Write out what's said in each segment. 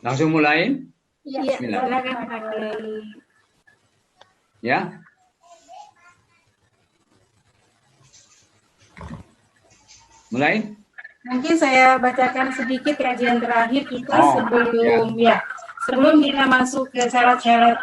Langsung mulai? Iya, Bismillah. silakan Pak Kiai. Ya. Mulai? Mungkin saya bacakan sedikit kajian terakhir kita sebelum kita masuk ke syarat-syarat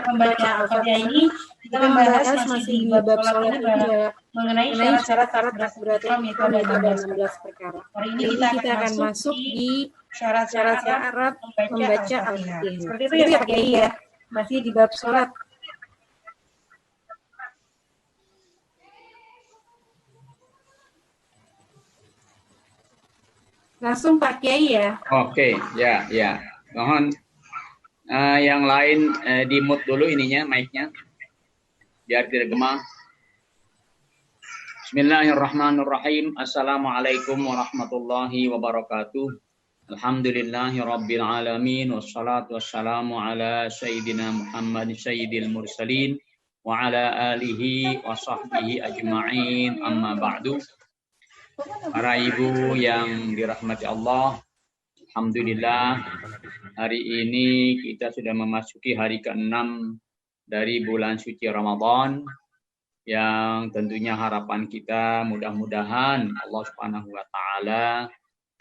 membaca Al-Fatihah ini, kita membahas masih di bab sholat ini mengenai syarat-syarat takbiratul ihram itu ada 16 perkara. Hari ini kita akan masuk di syarat-syarat membaca Al-Fatihah. Seperti itu ya Pak Kiai ya, masih di bab sholat. Langsung Pak Kiai ya. Oke, ya. Mohon yang lain di mute dulu ininya, mic-nya. Biar tidak gema. Bismillahirrahmanirrahim. Assalamualaikum warahmatullahi wabarakatuh. Alhamdulillahi rabbil alamin. Wassalatu wassalamu ala sayyidina Muhammad sayyidil mursalin. Wa ala alihi wa sahbihi ajma'in. Amma ba'du. Para ibu yang dirahmati Allah, alhamdulillah hari ini kita sudah memasuki hari ke-6 dari bulan suci Ramadan, yang tentunya harapan kita mudah-mudahan Allah Subhanahu wa taala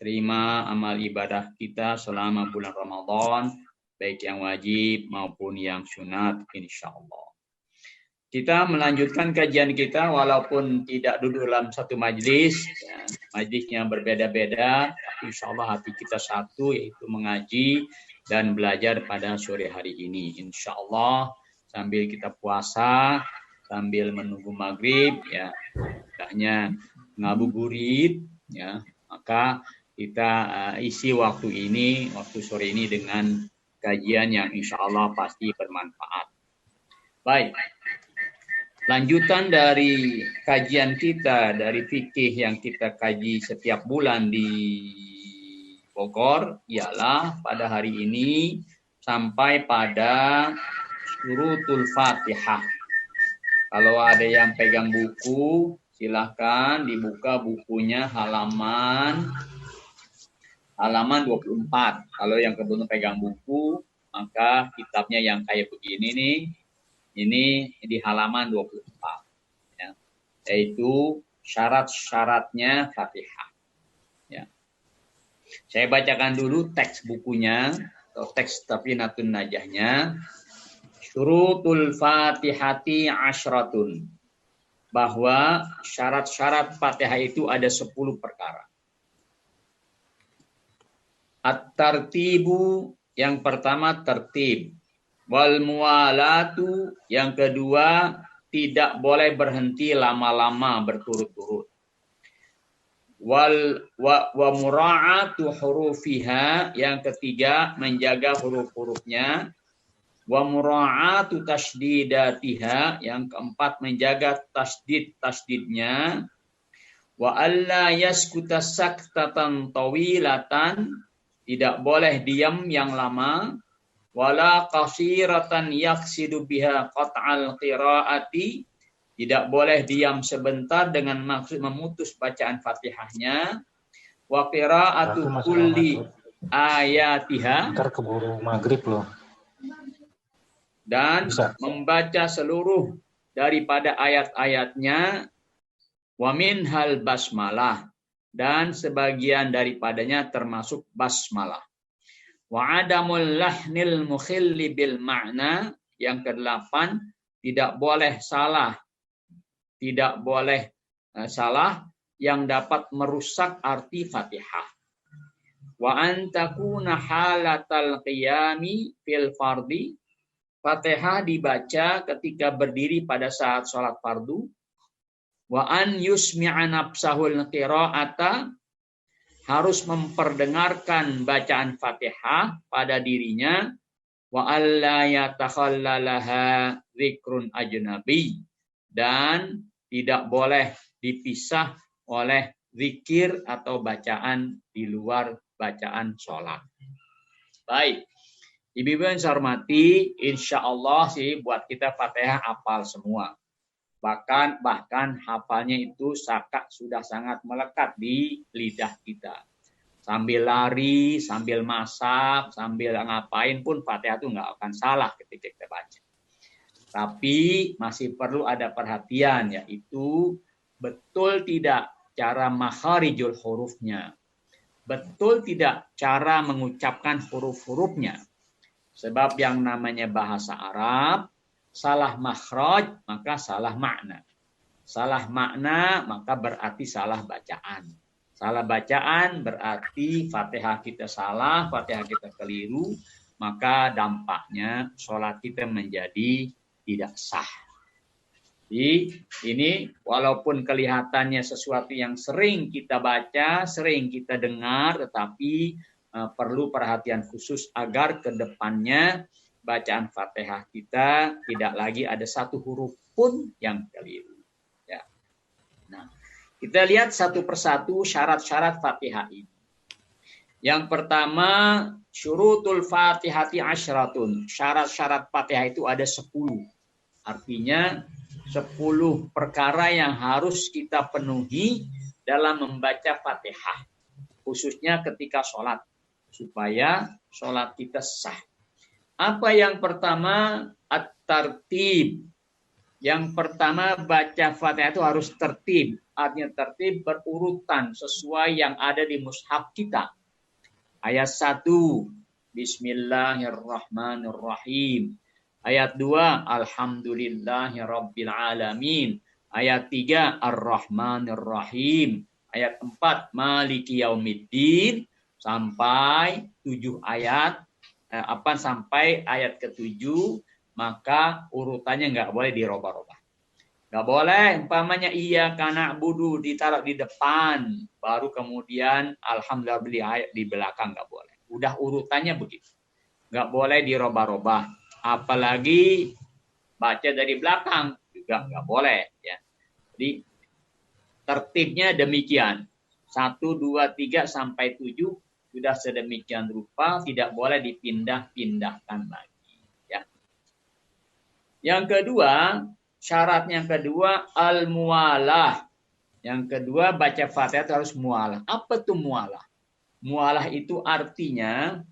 terima amal ibadah kita selama bulan Ramadan, baik yang wajib maupun yang sunat insyaallah. Kita melanjutkan kajian kita walaupun tidak duduk dalam satu majlis, ya, majlisnya berbeda-beda, tapi insya Allah hati kita satu, yaitu mengaji dan belajar pada sore hari ini. Insya Allah sambil kita puasa, sambil menunggu maghrib, ya, hendaknya ngabuburit, ya, maka kita isi waktu ini, waktu sore ini dengan kajian yang insya Allah pasti bermanfaat. Baik. Lanjutan dari kajian kita dari fikih yang kita kaji setiap bulan di Bogor ialah pada hari ini sampai pada Suratul Fatihah. Kalau ada yang pegang buku, silahkan dibuka bukunya halaman 24. Kalau yang kebetulan pegang buku, maka kitabnya yang kayak begini nih. Ini di halaman 24, ya, yaitu syarat-syaratnya Fatihah. Ya. Saya bacakan dulu teks bukunya, atau teks Tafinatun Najahnya. Syurutul Fatihati asyratun. Bahwa syarat-syarat Fatihah itu ada 10 perkara. At-tartibu, yang pertama tertib. Wal muwalatu, yang kedua tidak boleh berhenti lama-lama berturut-turut. Wa mura'atu hurufiha, yang ketiga menjaga huruf-hurufnya. Wa mura'atu tasydidatiha, yang keempat menjaga tasdidnya. Wa alla yaskuta saktatan tawilatan, tidak boleh diam yang lama. Wala qasiratan yaqsidu biha qat'al qiraati, tidak boleh diam sebentar dengan maksud memutus bacaan Fatihahnya. Wa qira'atu kulli ayatiha, ntar keburu maghrib loh. Dan membaca seluruh daripada ayat-ayatnya. Wa minhal basmalah, dan sebagian daripadanya termasuk basmalah. Wa adamul lahnil mukhilli bil ma'na, yang ke-8 tidak boleh salah yang dapat merusak arti Fatihah. Wa an takuna halatal qiyami fil fardi, Fatihah dibaca ketika berdiri pada saat sholat fardu. Wa an yusmi'a nafsahul qira'ata, harus memperdengarkan bacaan Fatihah pada dirinya. Wa alla yatakhallalaha zikrun ajnabi, dan tidak boleh dipisah oleh zikir atau bacaan di luar bacaan sholat. Baik, ibu-ibu yang saya hormati, insya Allah sih buat kita Fatihah hafal semua. Bahkan hafalnya itu sudah sangat melekat di lidah kita. Sambil lari, sambil masak, sambil ngapain pun Fatihah itu nggak akan salah ketika kita baca. Tapi masih perlu ada perhatian, yaitu betul tidak cara makharijul hurufnya. Betul tidak cara mengucapkan huruf-hurufnya. Sebab yang namanya bahasa Arab, salah makhraj maka salah makna. Salah makna maka berarti salah bacaan. Salah bacaan berarti Fatihah kita salah, Fatihah kita keliru, maka dampaknya sholat kita menjadi tidak sah. Jadi ini walaupun kelihatannya sesuatu yang sering kita baca, sering kita dengar, tetapi perlu perhatian khusus agar ke depannya bacaan Fatihah kita tidak lagi ada satu huruf pun yang keliru. Ya. Nah, kita lihat satu persatu syarat-syarat Fatihah ini. Yang pertama, syurutul Fatihati asyratun. Syarat-syarat Fatihah itu ada 10. Artinya 10 perkara yang harus kita penuhi dalam membaca Fatihah. Khususnya ketika sholat. Supaya sholat kita sah. Apa yang pertama? At-tartib. Yang pertama baca Fatihah itu harus tertib. Artinya tertib berurutan sesuai yang ada di mushaf kita. Ayat 1, Bismillahirrahmanirrahim. Ayat 2, Alhamdulillahirabbil alamin. Ayat 3, Ar-Rahmanir-Rahim. Ayat 4, Maliki yaumiddin. Sampai 7 ayat. Sampai ayat ke-7. Maka urutannya nggak boleh dirubah-rubah. Nggak boleh, umpamanya iyyaka na'budu ditaruh di depan, baru kemudian alhamdulillah di belakang, nggak boleh. Udah urutannya begitu. Nggak boleh dirubah-rubah. Apalagi baca dari belakang juga nggak boleh. Ya. Jadi tertibnya demikian. 1, 2, 3 sampai 7 sudah sedemikian rupa, tidak boleh dipindah-pindahkan lagi. Yang kedua, syarat yang kedua al-mualah. Yang kedua baca Fatihah itu harus mualah. Apa itu mualah? Mualah itu artinya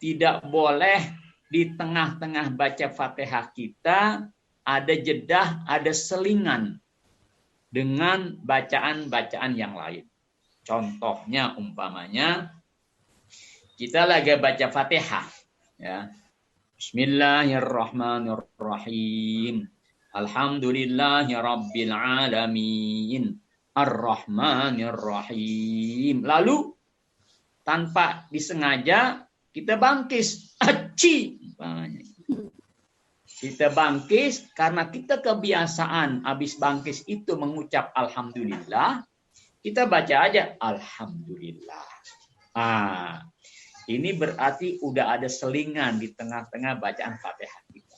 tidak boleh di tengah-tengah baca Fatihah kita ada jedah, ada selingan dengan bacaan-bacaan yang lain. Contohnya umpamanya kita lagi baca Fatihah, ya. Bismillahirrahmanirrahim. Alhamdulillahirabbil alamin. Ar-Rahmanir-Rahim. Lalu tanpa disengaja kita bangkis. Aci. Kita bangkis karena kita kebiasaan habis bangkis itu mengucap alhamdulillah. Kita baca aja alhamdulillah. Ini berarti udah ada selingan di tengah-tengah bacaan Fatihah kita.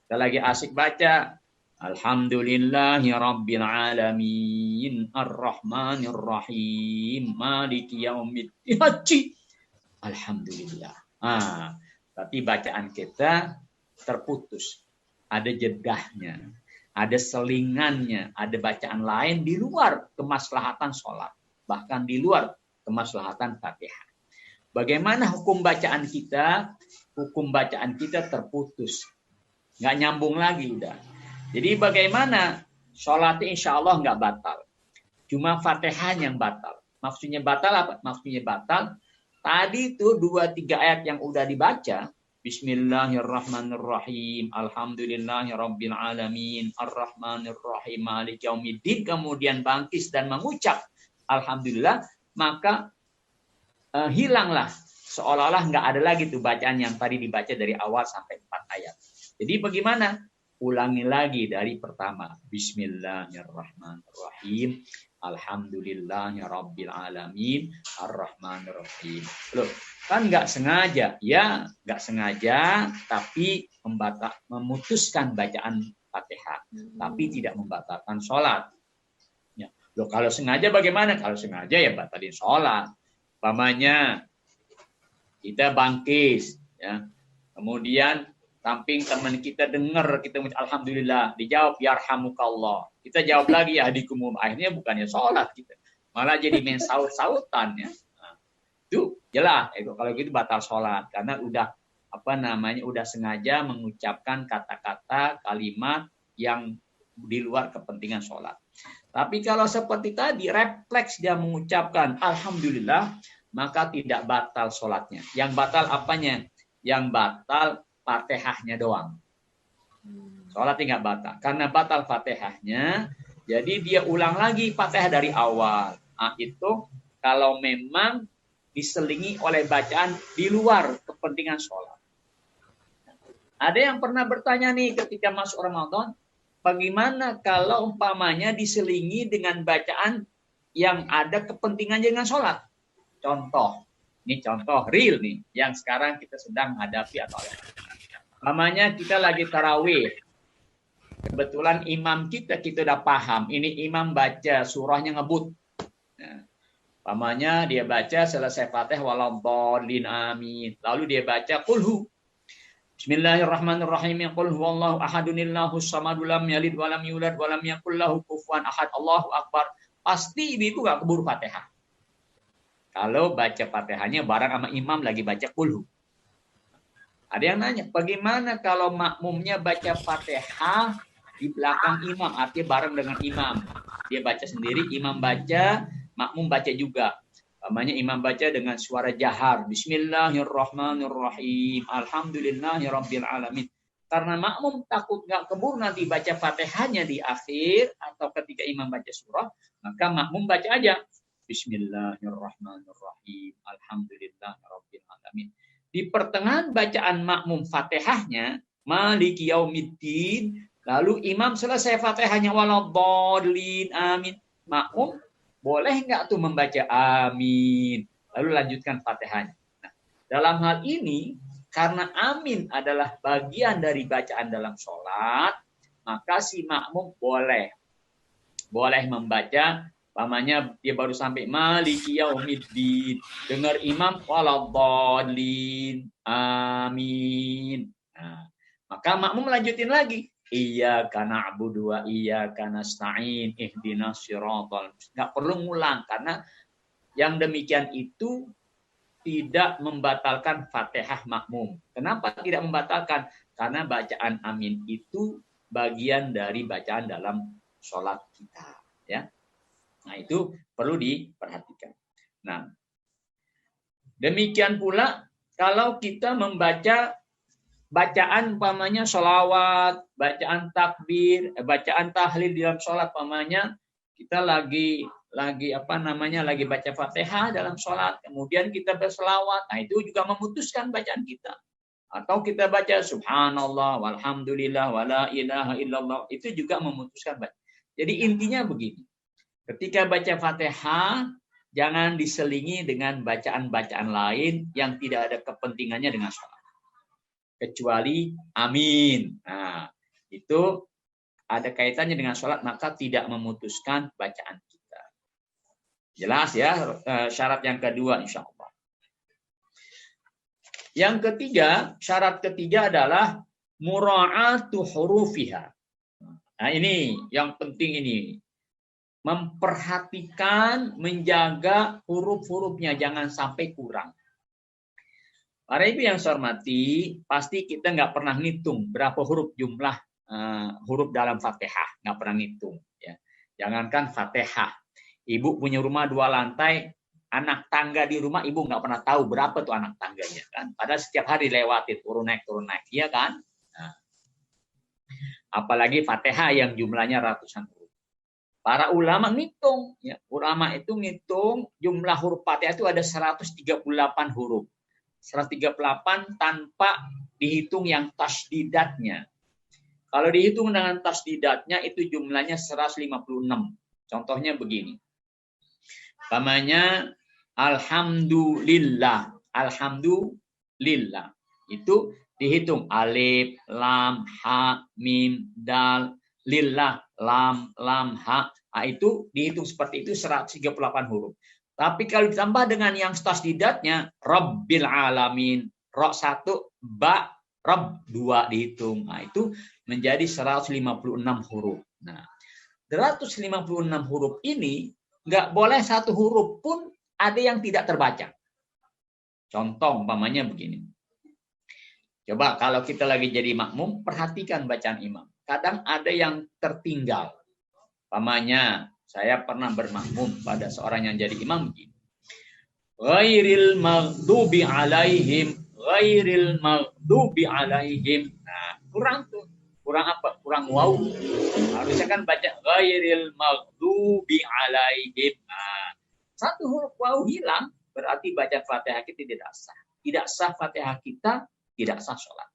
Kita lagi asik baca. Alhamdulillahirabbil alamin. Ar-Rahmanir-Rahim. Maliki yaumiddin. Alhamdulillah. Tapi bacaan kita terputus. Ada jedahnya. Ada selingannya. Ada bacaan lain di luar kemaslahatan sholat. Bahkan di luar kemaslahatan Fatihah. Bagaimana hukum bacaan kita? Hukum bacaan kita terputus. Nggak nyambung lagi udah. Jadi bagaimana? Sholatnya insya Allah nggak batal. Cuma Fatihah yang batal. Maksudnya batal apa? Maksudnya batal. Tadi itu 2-3 ayat yang udah dibaca. Bismillahirrahmanirrahim. Alhamdulillahirabbil alamin. Ar-Rahmanir-Rahim. Maliki yaumiddin. Kemudian bangkis dan mengucap alhamdulillah. Maka hilanglah, seolah-olah nggak ada lagi tuh bacaan yang tadi dibaca dari awal sampai 4 ayat. Jadi bagaimana? Ulangi lagi dari pertama. Bismillahirrahmanirrahim. Alhamdulillahirabbil alamin. Ar-Rahmanir-Rahim. Loh, kan nggak sengaja. Ya, nggak sengaja, tapi memutuskan bacaan Fatihah. Tapi tidak membatalkan sholat. Ya. Loh, kalau sengaja bagaimana? Kalau sengaja ya batalin sholat. Umpamanya kita bangkis, ya. Kemudian samping teman kita dengar kita alhamdulillah, dijawab yarhamukallah. Kita jawab lagi ya hadikumum. Akhirnya bukannya sholat kita, malah jadi main saut-sautan ya. Itu jelas, itu kalau gitu batal sholat karena udah udah sengaja mengucapkan kata-kata kalimat yang di luar kepentingan sholat. Tapi kalau seperti tadi refleks dia mengucapkan alhamdulillah, maka tidak batal sholatnya. Yang batal apanya? Yang batal Fatihahnya doang. Sholatnya nggak batal. Karena batal Fatihahnya, jadi dia ulang lagi Fatihah dari awal. Nah, itu kalau memang diselingi oleh bacaan di luar kepentingan sholat. Ada yang pernah bertanya nih ketika masuk Ramadan, bagaimana kalau umpamanya diselingi dengan bacaan yang ada kepentingannya dengan sholat? Contoh, ini contoh real nih, yang sekarang kita sedang hadapi atau umpamanya kita lagi tarawih. Kebetulan imam kita udah paham, ini imam baca surahnya ngebut. Nah, umpamanya dia baca selesai Fatihah waladhdallin amin. Lalu dia baca qulhu. Bismillahirrahmanirrahim. Qul huwallahu ahadunillahus samad lam yalid walam yulad walam yakul lahu kufuwan ahad. Allahu akbar. Pasti itu enggak keburu Fatihah. Kalau baca Fatihahnya bareng sama imam lagi baca qulhu. Ada yang nanya, bagaimana kalau makmumnya baca Fatihah di belakang imam, artinya bareng dengan imam. Dia baca sendiri, imam baca, makmum baca juga. Namanya imam baca dengan suara jahar. Bismillahirrahmanirrahim. Alhamdulillahirabbil alamin. Karena makmum takut nggak keburu nanti baca Fatihahnya di akhir atau ketika imam baca surah, maka makmum baca aja. Bismillahirrahmanirrahim. Alhamdulillahirabbil alamin. Di pertengahan bacaan makmum Fatihahnya, Maliki yaumiddin, lalu imam selesai Fatihahnya waladhdallin amin. Makmum boleh nggak tuh membaca amin, lalu lanjutkan Fatihahnya. Nah, dalam hal ini, karena amin adalah bagian dari bacaan dalam sholat, maka si makmum boleh membaca, umpamanya dia baru sampai Maliki yaumiddin, dengar imam waladhdallin amin. Nah, maka makmum lanjutin lagi. Iyyaka na'budu wa iyyaka nasta'in ihdinas siratal. Enggak perlu ngulang karena yang demikian itu tidak membatalkan Fatihah makmum. Kenapa tidak membatalkan? Karena bacaan amin itu bagian dari bacaan dalam sholat kita, ya. Nah, itu perlu diperhatikan. Nah, demikian pula kalau kita membaca bacaan umpamanya sholawat, bacaan takbir, bacaan tahlil di dalam sholat umpamanya kita lagi baca Fatihah dalam sholat, kemudian kita berselawat, nah itu juga memutuskan bacaan kita. Atau kita baca subhanallah walhamdulillah wala ilaha illallah, itu juga memutuskan bacaan. Jadi intinya begini, ketika baca Fatihah jangan diselingi dengan bacaan-bacaan lain yang tidak ada kepentingannya dengan sholat. Kecuali amin. Nah, itu ada kaitannya dengan sholat, maka tidak memutuskan bacaan kita. Jelas ya, syarat yang kedua insya Allah. Yang ketiga, syarat ketiga adalah mura'atu hurufiha. Nah, ini yang penting ini. Memperhatikan, menjaga huruf-hurufnya, jangan sampai kurang. Para ibu yang saya hormati, pasti kita nggak pernah ngitung berapa huruf jumlah huruf dalam Fatihah, nggak pernah ngitung. Ya. Jangankan Fatihah, ibu punya rumah 2 lantai, anak tangga di rumah ibu nggak pernah tahu berapa tuh anak tangganya kan. Padahal setiap hari lewatin turun naik, iya kan? Nah. Apalagi Fatihah yang jumlahnya ratusan huruf. Para ulama ngitung, ya. Ulama itu ngitung jumlah huruf Fatihah itu ada 138 huruf. 138 tanpa dihitung yang tasdidatnya. Kalau dihitung dengan tasdidatnya itu jumlahnya 156. Contohnya begini. Umpamanya alhamdulillah. Alhamdulillah. Itu dihitung alif, lam, ha, mim, dal, lillah, lam, ha. Nah, itu dihitung seperti itu 138 huruf. Tapi kalau ditambah dengan yang tasdidatnya, Rabbil Alamin, Ra 1, Ba, Rabb 2 dihitung. Nah, itu menjadi 156 huruf. Nah, 156 huruf ini nggak boleh satu huruf pun ada yang tidak terbaca. Contoh umpamanya begini. Coba kalau kita lagi jadi makmum, perhatikan bacaan imam. Kadang ada yang tertinggal. Umpamanya, saya pernah bermakmum pada seorang yang jadi imam begini. Ghairil maghdubi alaihim, ghairil maghdubi alaihim. Nah, kurang tuh. Kurang apa? Kurang waw. Harusnya kan baca ghairil maghdubi alaihim. Nah, satu huruf waw hilang, berarti baca Fatihah kita tidak sah. Tidak sah Fatihah kita, tidak sah sholat.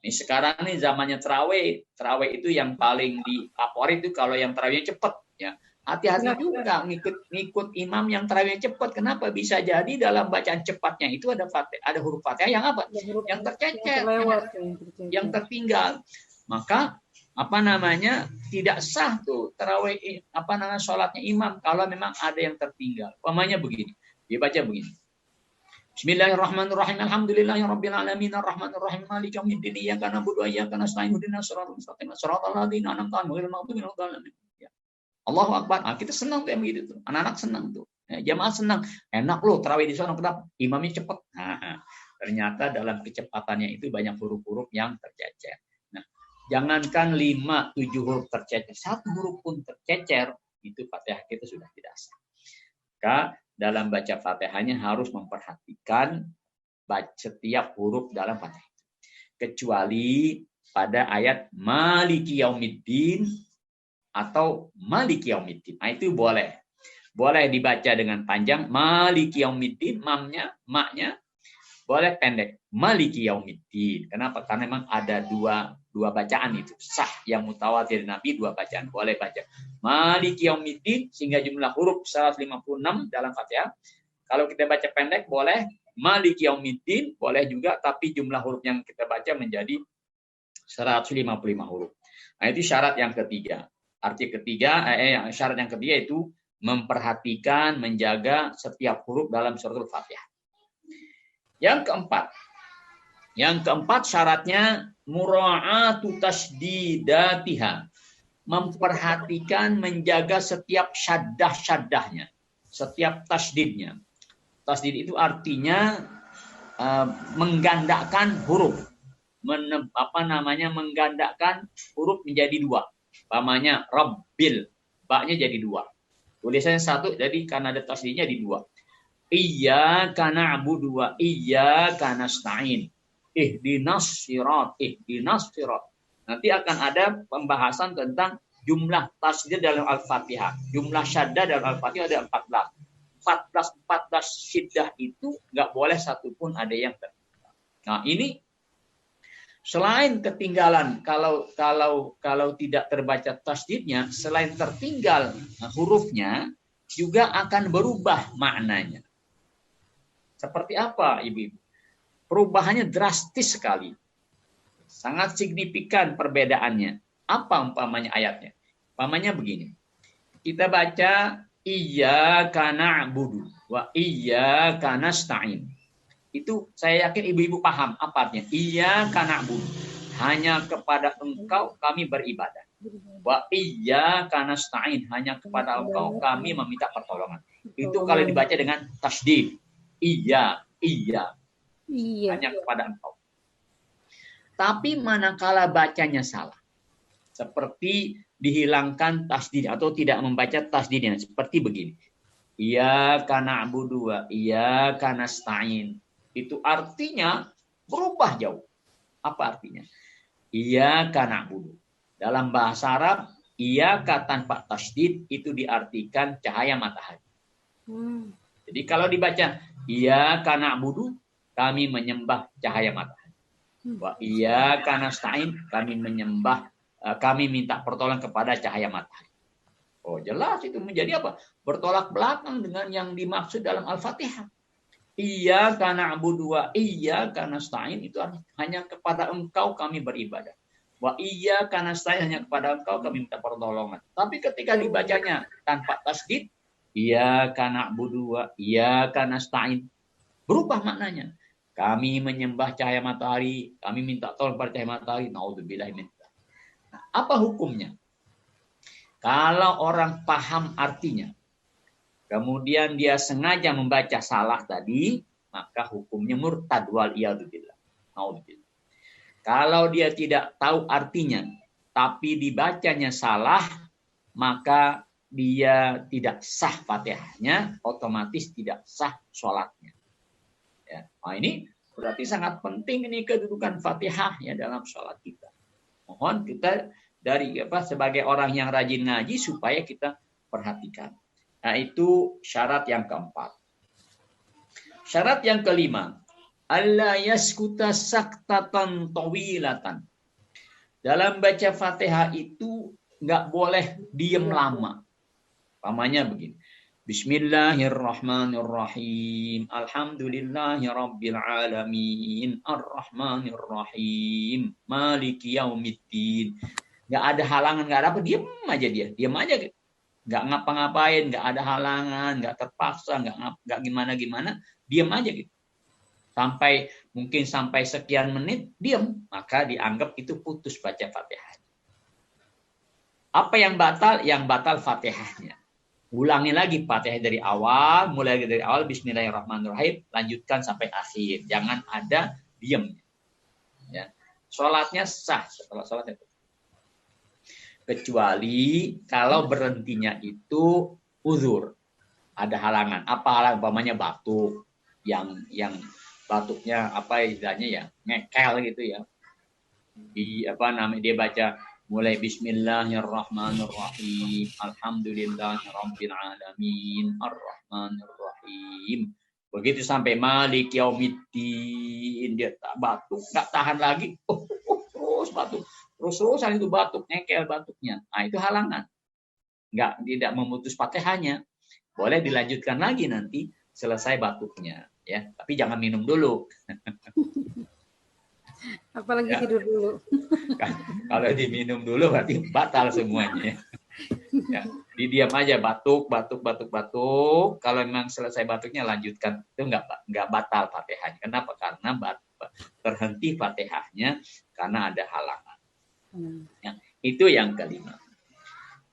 Ini sekarang nih zamannya terawih. Terawih itu yang paling difavorit itu kalau yang terawihnya cepat. Ya. Hati-hati juga ngikut imam yang terawihnya cepat. Kenapa? Bisa jadi dalam bacaan cepatnya itu ada huruf Fatihah yang apa? Yang tercecer, yang tertinggal. Maka tidak sah tuh terawih sholatnya imam kalau memang ada yang tertinggal. Umpamanya begini, dibaca begini. Bismillahirrahmanirrahim. Alhamdulillahirabbil alamin arrahmanir rahim maliki yaumiddin iyyaka na'budu wa iyyaka nasta'in ihdinas siratal mustaqim siratal ladzina an'amta 'alaihim ghairil maghdubi 'alaihim. Allahu akbar. Nah, kita senang tuh yang begitu tuh. Anak-anak senang tuh. Ya, jamaah senang. Enak loh terawih di sana, kenapa? Imamnya cepat. Nah, ternyata dalam kecepatannya itu banyak huruf-huruf yang tercecer. Nah, jangankan 5-7 huruf tercecer, 1 huruf pun tercecer, itu Fatihah kita sudah tidak sah. Maka dalam baca Fatihahnya harus memperhatikan setiap huruf dalam Fatihah. Kecuali pada ayat Maliki Yaumiddin atau Maliki Yaumiddin. Nah, itu boleh. Boleh dibaca dengan panjang Maliki Yaumiddin, maknya boleh pendek Maliki Yaumiddin. Kenapa? Karena memang ada dua bacaan itu. Sah yang mutawatir Nabi 2 bacaan. Boleh baca Maliki Yaumiddin sehingga jumlah huruf 156 dalam Fatihah. Kalau kita baca pendek boleh Maliki Yaumiddin, boleh juga tapi jumlah huruf yang kita baca menjadi 155 huruf. Nah, itu syarat yang ketiga. Syarat yang ketiga itu memperhatikan, menjaga setiap huruf dalam suratul Fatihah. Yang keempat syaratnya mura'atu tasdidatiha. Memperhatikan, menjaga setiap syaddah-syaddahnya, setiap tasdidnya. Tasdid itu artinya menggandakan huruf. Menggandakan huruf menjadi 2. Umpamanya Rabbil, baknya jadi 2. Tulisannya 1, jadi karena ada tasdidnya di 2. Iyyaka na'budu wa iyyaka nasta'in. Ihdinas sirat. Nanti akan ada pembahasan tentang jumlah tasdid dalam Al-Fatihah. Jumlah syaddah dalam Al-Fatihah ada 14. 14 syiddah itu nggak boleh satupun ada yang tertinggal. Nah, ini selain ketinggalan, kalau tidak terbaca tasdidnya, selain tertinggal hurufnya, juga akan berubah maknanya. Seperti apa, Ibu-ibu? Perubahannya drastis sekali. Sangat signifikan perbedaannya. Apa umpamanya ayatnya? Umpamanya begini. Kita baca Iyyaka na'budu wa iyyaka nasta'in. Itu saya yakin ibu-ibu paham apa artinya. Iyyaka na'budu. Hanya kepada Engkau kami beribadah. Wa iyyaka nasta'in. Hanya kepada Engkau kami meminta pertolongan. Itu kalau dibaca dengan tasdid. Iya. Hanya kepada Engkau. Tapi manakala bacanya salah. Seperti dihilangkan tasdid atau tidak membaca tasdidnya. Seperti begini. Iyyaka na'budu wa iyyaka nasta'in. Itu artinya berubah jauh. Apa artinya? Iyyaka na'budu. Dalam bahasa Arab, iyyaka tanpa tasdid itu diartikan cahaya matahari. Jadi kalau dibaca iyyaka na'budu, kami menyembah cahaya matahari. Wa iyyaka nasta'in, kami minta pertolongan kepada cahaya matahari. Oh, jelas itu menjadi apa? Bertolak belakang dengan yang dimaksud dalam Al-Fatihah. Iyyaka na'budu wa iyyaka nasta'in itu hanya kepada Engkau kami beribadah. Wa iyyaka nasta'in, hanya kepada Engkau kami minta pertolongan. Tapi ketika dibacanya tanpa tasdid, iyyaka na'budu wa iyyaka nasta'in, berubah maknanya. Kami menyembah cahaya matahari, kami minta tolong pada cahaya matahari. Naudzubillah min dzalik. Nah, apa hukumnya? Kalau orang paham artinya, kemudian dia sengaja membaca salah tadi, maka hukumnya murtad wal iyadzubillah. Kalau dia tidak tahu artinya, tapi dibacanya salah, maka dia tidak sah Fatihahnya, otomatis tidak sah sholatnya. Ya. Nah, ini berarti sangat penting ini kedudukan Fatihah ya dalam sholat kita. Mohon kita sebagai orang yang rajin ngaji supaya kita perhatikan. Nah, itu syarat yang keempat. Syarat yang kelima, alla yaskuta saktatan tawilatan. Dalam baca Fatihah itu nggak boleh diem lama. Pamannya begini. Bismillahirrahmanirrahim. Alhamdulillahirabbil alamin. Arrahmanirrahim. Maliki yaumiddin. Nggak ada halangan, nggak ada apa, diem aja dia. Diem aja gitu. Nggak ngapa-ngapain, nggak ada halangan, nggak terpaksa, nggak gimana-gimana, diem aja gitu. Mungkin sampai sekian menit, diem. Maka dianggap itu putus baca Fatihah. Apa yang batal? Yang batal Fatihahnya. Ulangi lagi Fatihah dari awal, mulai dari awal, Bismillahirrahmanirrahim, lanjutkan sampai akhir. Jangan ada diem. Ya. Sholatnya sah setelah sholatnya. Kecuali kalau berhentinya itu uzur, ada halangan. Apa halangan? Umpamanya batuk, yang batuknya istilahnya ya ngekel gitu ya. Dia baca mulai Bismillahirrahmanirrahim, Alhamdulillahirabbil alamin, Arrahmanirrahim. Begitu sampai Malik Yaumiddin, dia batuk, nggak tahan lagi, terus batuk. Terus-terusan itu batuk, ngekel batuknya. Nah, itu halangan. Tidak memutus Fatihahnya. Boleh dilanjutkan lagi nanti selesai batuknya, ya. Tapi jangan minum dulu. Apalagi ya. Tidur dulu. Kalau diminum dulu berarti batal semuanya. Ya. Didiam aja batuk. Kalau memang selesai batuknya lanjutkan. Itu nggak batal Fatihahnya. Kenapa? Karena terhenti Fatihahnya karena ada halangan. Ya, itu yang kelima.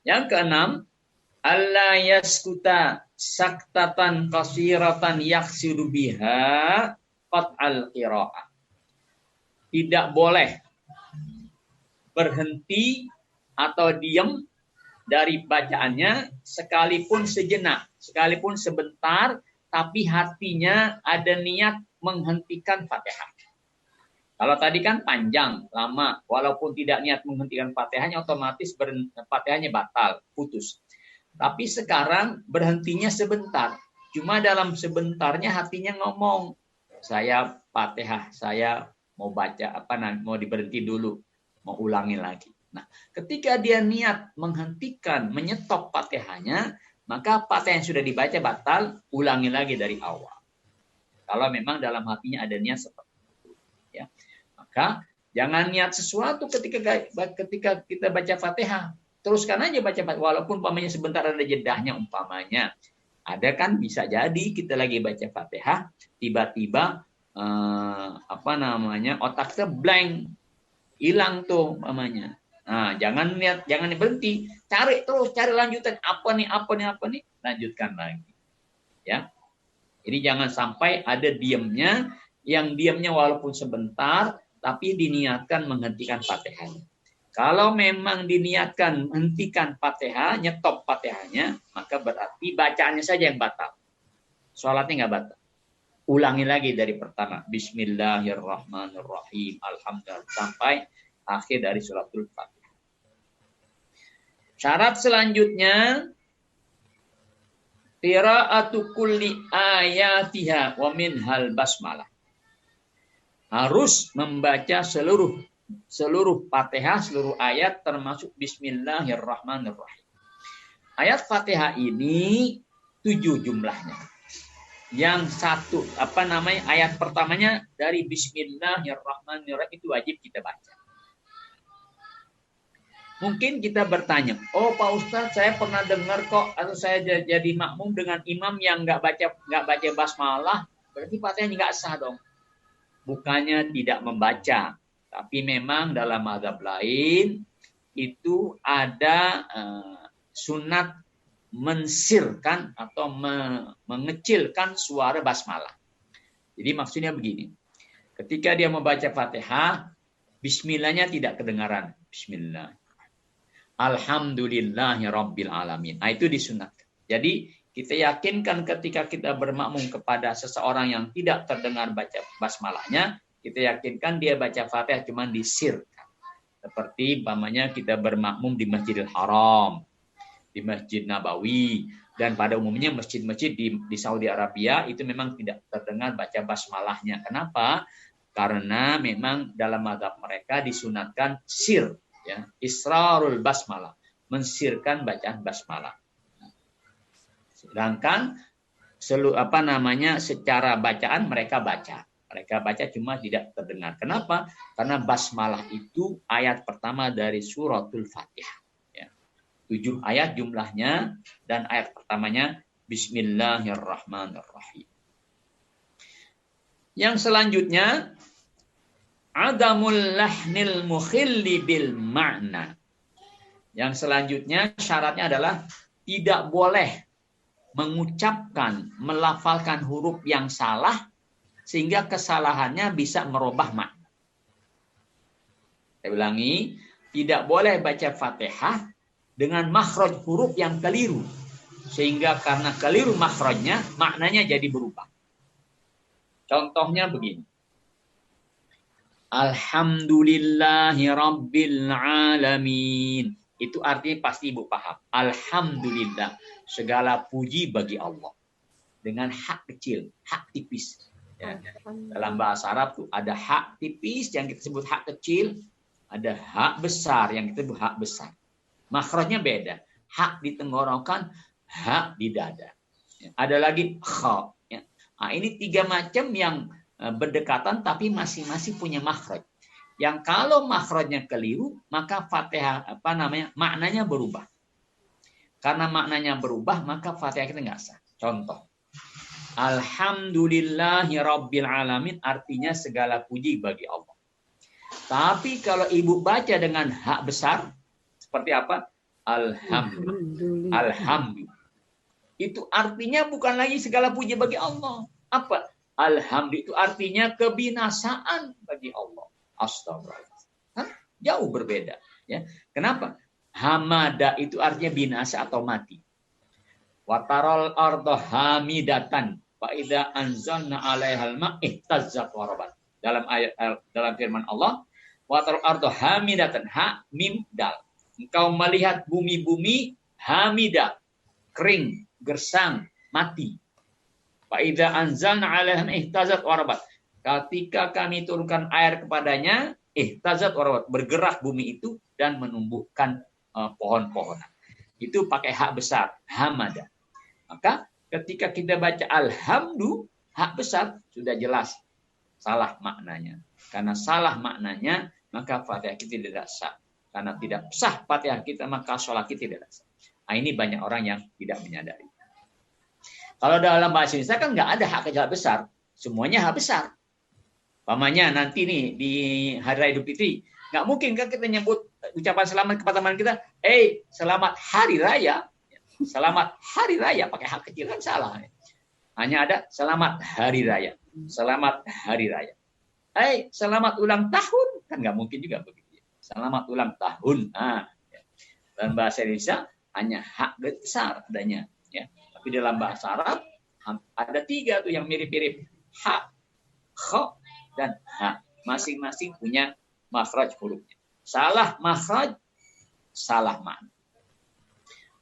Yang keenam, alla yaskuta saktatan qasiratan yaksiru biha qat'al qiraah. Tidak boleh berhenti atau diam dari bacaannya sekalipun sejenak, sekalipun sebentar, tapi hatinya ada niat menghentikan Fatihah. Kalau tadi kan panjang, lama, walaupun tidak niat menghentikan Fatihahnya, otomatis Fatihahnya batal, putus. Tapi sekarang berhentinya sebentar. Cuma dalam sebentarnya hatinya ngomong, saya Fatihah, saya mau baca mau diberhenti dulu, mau ulangi lagi. Nah, ketika dia niat menghentikan, menyetop Fatihahnya, maka Fatihah yang sudah dibaca batal, ulangi lagi dari awal. Kalau memang dalam hatinya ada niat seperti itu, ya. Maka jangan niat sesuatu ketika kita baca Fatihah. Teruskan aja baca Fatihah. Walaupun umpamanya sebentar ada jedahnya umpamanya. Ada kan bisa jadi kita lagi baca Fatihah, tiba-tiba otaknya blank. Hilang tuh umpamanya. Nah, jangan berhenti. Cari lanjutan. Apa nih? Lanjutkan lagi. Ya. Jadi jangan sampai ada diamnya, yang diamnya walaupun sebentar, tapi diniatkan menghentikan Fatihah. Kalau memang diniatkan menghentikan Fatihah, nyetop Fatihahnya, maka berarti bacaannya saja yang batal. Sholatnya nggak batal. Ulangi lagi dari pertama. Bismillahirrahmanirrahim. Alhamdulillah. Sampai akhir dari suratul Fatihah. Syarat selanjutnya, qira'atu kulli ayatiha wa minhal basmalah. Harus membaca seluruh Fatihah, seluruh ayat termasuk Bismillahirrahmanirrahim. Ayat Fatihah ini 7 jumlahnya. Yang satu, ayat pertamanya dari Bismillahirrahmanirrahim itu wajib kita baca. Mungkin kita bertanya, oh Pak Ustadz, saya pernah dengar kok, atau saya jadi makmum dengan imam yang nggak baca basmalah, berarti Fatihahnya nggak sah dong. Bukannya tidak membaca, tapi memang dalam mazhab lain itu ada sunat mensirkan atau mengecilkan suara basmalah. Jadi maksudnya begini. Ketika dia membaca Fatihah, bismillahnya tidak kedengaran. Bismillah. Alhamdulillahi Rabbil Alamin. Nah, itu disunatkan. Jadi kita yakinkan ketika kita bermakmum kepada seseorang yang tidak terdengar baca basmalahnya, kita yakinkan dia baca Fatihah cuma disirkan. Seperti umpamanya kita bermakmum di Masjidil Haram, di Masjid Nabawi, dan pada umumnya masjid-masjid di Saudi Arabia itu memang tidak terdengar baca basmalahnya. Kenapa? Karena memang dalam mazhab mereka disunatkan sir, ya, israrul basmalah, mensirkan bacaan basmalah. Sedangkan secara bacaan mereka baca cuma tidak terdengar. Kenapa? Karena basmalah itu ayat pertama dari suratul Fatihah. 7 ayat jumlahnya, dan ayat pertamanya Bismillahirrahmanirrahim. Yang selanjutnya, adamul lahnil mukhilli bil ma'na. Yang selanjutnya syaratnya adalah tidak boleh mengucapkan, melafalkan huruf yang salah sehingga kesalahannya bisa merubah makna. Saya ulangi, tidak boleh baca Fatihah dengan makhraj huruf yang keliru, sehingga karena keliru makhrajnya maknanya jadi berubah. Contohnya begini. Alhamdulillahi Rabbil Alamin. Itu artinya pasti Ibu paham. Alhamdulillah, segala puji bagi Allah. Dengan hak kecil, hak tipis. Ya. Dalam bahasa Arab tuh ada hak tipis yang kita sebut hak kecil, ada hak besar yang kita sebut hak besar. Makhrajnya beda. Hak di tenggorokan, hak di dada. Ada lagi kha. Ya. Nah, ini 3 macam yang berdekatan tapi masing-masing punya makhraj. Yang kalau makhrajnya keliru, maka Fatihah maknanya berubah. Karena maknanya berubah, maka Fatihah kita nggak sah. Contoh. Alhamdulillahi Rabbil Alamin artinya segala puji bagi Allah. Tapi kalau ibu baca dengan hak besar, seperti apa? Alhamdulillah. Itu artinya bukan lagi segala puji bagi Allah. Apa? Alhamdulillah itu artinya kebinasaan bagi Allah. Astagfirullah. Jauh berbeda. Ya. Kenapa? Hamada itu artinya binasa atau mati. Watarol ardo hamidatan. Fa'idha anzalna alaihal ma'ihtazat warabat. Dalam firman Allah. Watarol ardo hamidatan. Ha, mim, dal. Engkau melihat bumi-bumi hamidah, kering, gersang, mati. Fa'idha anzalna alaihim ihtazat warabat. Ketika kami turunkan air kepadanya, ihtazat warabat, bergerak bumi itu dan menumbuhkan pohon-pohonan. Itu pakai hak besar, hamada. Maka ketika kita baca alhamdu, hak besar sudah jelas salah maknanya. Karena salah maknanya, maka Fatihah kita tidak sah. Karena tidak sah Fatihah kita, maka sholat kita tidak sah. Nah, ini banyak orang yang tidak menyadari. Kalau dalam bahasa Indonesia kan nggak ada hak kecil besar. Semuanya hak besar. Pamannya nanti nih di Hari Raya Idul Fitri, nggak mungkin kan kita nyebut ucapan selamat kepada teman kita, selamat Hari Raya. Selamat Hari Raya, pakai hak kecil kan salah. Hanya ada selamat Hari Raya. Selamat Hari Raya. Selamat ulang tahun. Kan nggak mungkin juga begitu. Selamat ulang tahun. Dalam bahasa Indonesia hanya hak besar adanya. Ya. Tapi dalam bahasa Arab ada 3 tuh yang mirip-mirip. Hak, kha, dan ha. Masing-masing punya makhraj hurufnya. Salah makhraj, salah makna.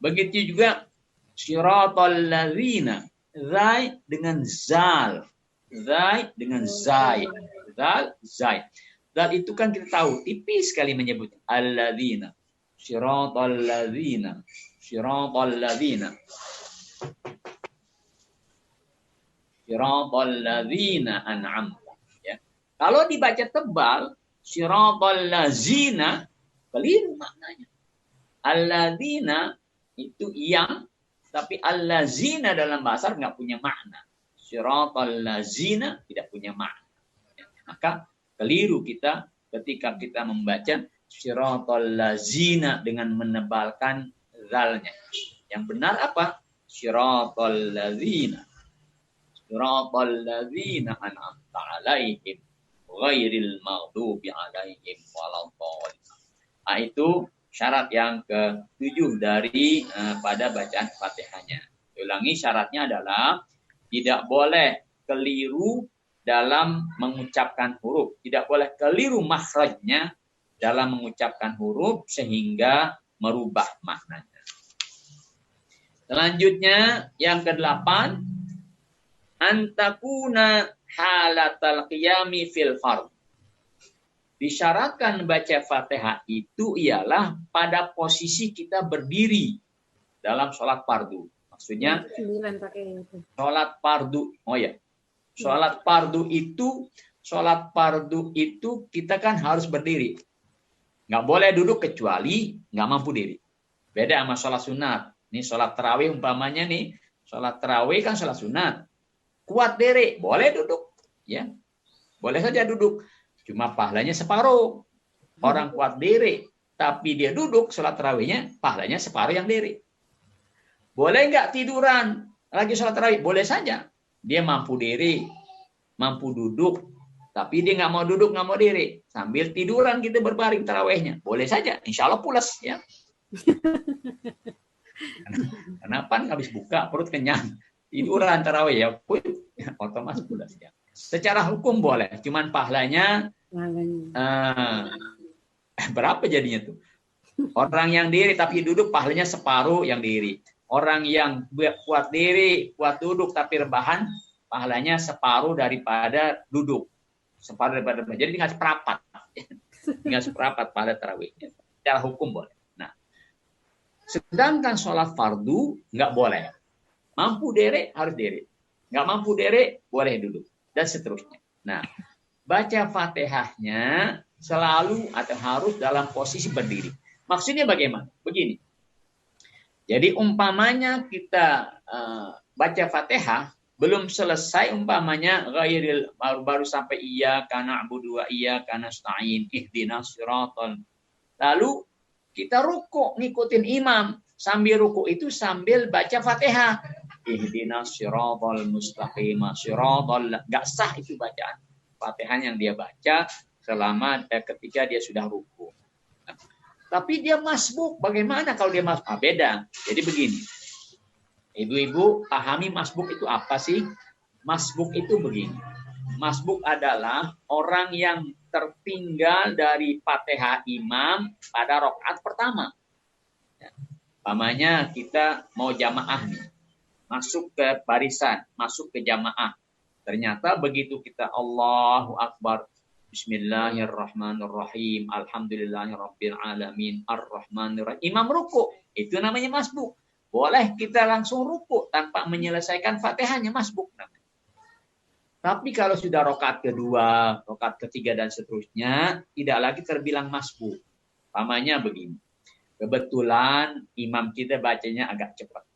Begitu juga syiratal ladzina. Zai dengan zal. Zai dengan zai. Zal, zai. Zal itu kan kita tahu tipis sekali menyebut alladzina. Syiratal ladzina. Syiratal ladzina. Syiratal ladzina an'amta. Ya. Kalau dibaca tebal, syiratal ladzina, keliru maknanya. Alladzina itu yang, tapi alladzina dalam bahasa nggak punya makna. Syiratal ladzina tidak punya makna. Ya. Maka keliru kita ketika kita membaca syiratal ladzina dengan menebalkan zalnya. Yang benar apa? Syiratal ladzina. siratal ladzina an'amta 'alaihim ghairil maghdubi 'alaihim waladdallin. Nah, itu syarat yang ke-7 dari pada bacaan Fatihahnya. Ulangi, syaratnya adalah tidak boleh keliru dalam mengucapkan huruf, tidak boleh keliru makhrajnya dalam mengucapkan huruf sehingga merubah maknanya. Selanjutnya yang ke-8, antakuna halatal qiyami fil fard. Disyaratkan baca Fatihah itu ialah pada posisi kita berdiri dalam sholat fardu. Maksudnya sholat fardu. Oh ya, sholat fardu itu kita kan harus berdiri. Nggak boleh duduk kecuali nggak mampu diri. Beda sama sholat sunat. Ini sholat tarawih umpamanya nih, sholat tarawih kan sholat sunat. Kuat diri, boleh duduk, ya, boleh saja duduk. Cuma pahalanya separuh. Orang kuat diri, tapi dia duduk sholat tarawihnya, pahalanya separuh yang diri. Boleh nggak tiduran lagi sholat tarawih? Boleh saja. Dia mampu diri, mampu duduk, tapi dia nggak mau duduk, nggak mau diri. Sambil tiduran kita berbaring tarawihnya. Boleh saja, insya Allah pulas, ya. Kenapa habis buka perut kenyang? Tiduran tarawih ya, otomatis pulas, ya. Secara hukum boleh, cuman pahalanya berapa jadinya tuh? Orang yang diri tapi duduk pahalanya separuh yang diri. Orang yang kuat diri, kuat duduk tapi rebahan, pahalanya separuh daripada duduk. Separuh daripada rebahan. Jadi tinggal seperapat. Tinggal seperapat pada tarawihnya. Secara hukum boleh. Nah, sedangkan sholat fardu nggak boleh. Mampu diri harus diri. Nggak mampu diri boleh duduk. Dan seterusnya. Nah, baca Fatihahnya selalu atau harus dalam posisi berdiri. Maksudnya bagaimana? Begini. Jadi umpamanya kita baca Fatihah belum selesai, umpamanya ghairil, baru sampai iyyaka na'budu wa iyyaka nasta'in ihdinas siratal. Lalu kita ruku ngikutin imam. Sambil ruku itu sambil baca Fatihah. Ihdinas siratal mustaqim siratal. Enggak sah itu bacaan Fatihah yang dia baca selama ketika dia sudah ruku. Tapi dia masbuk. Bagaimana kalau dia masbuk? Beda. Jadi begini. Ibu-ibu pahami masbuk itu apa sih? Masbuk itu begini. Masbuk adalah orang yang tertinggal dari Fatihah imam pada rakaat pertama. Umpamanya kita mau jamaah nih. Masuk ke barisan, masuk ke jamaah. Ternyata begitu kita Allahu Akbar, Bismillahirrahmanirrahim, Alhamdulillahirabbil alamin, Arrahmanirrahim. Imam ruku, itu namanya masbuk. Boleh kita langsung ruku tanpa menyelesaikan Fatihahnya, masbuk namanya. Tapi kalau sudah rakaat kedua, rakaat ketiga dan seterusnya, tidak lagi terbilang masbuk. Umpamanya begini. Kebetulan imam kita bacanya agak cepat.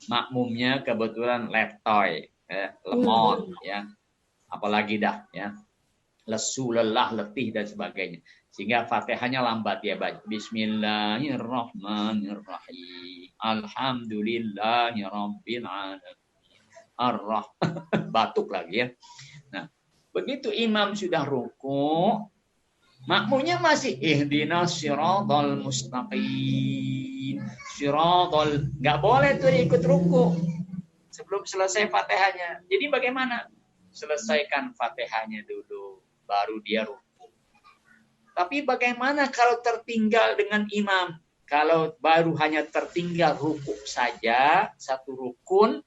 Makmumnya kebetulan letoy, lemot, ya. Apalagi dah, ya. Lesu, lelah, letih dan sebagainya. Sehingga Fatihahnya lambat dia baca. Bismillahirrahmanirrahim. Alhamdulillahirabbil alamin. Batuk lagi, ya. Nah, begitu imam sudah ruku, makmumnya masih ihdinas siratal mustaqim. Siratal, enggak boleh tuh ikut ruku sebelum selesai Fatihahnya. Jadi bagaimana? Selesaikan Fatihahnya dulu, baru dia ruku. Tapi bagaimana kalau tertinggal dengan imam? Kalau baru hanya tertinggal ruku saja, satu rukun,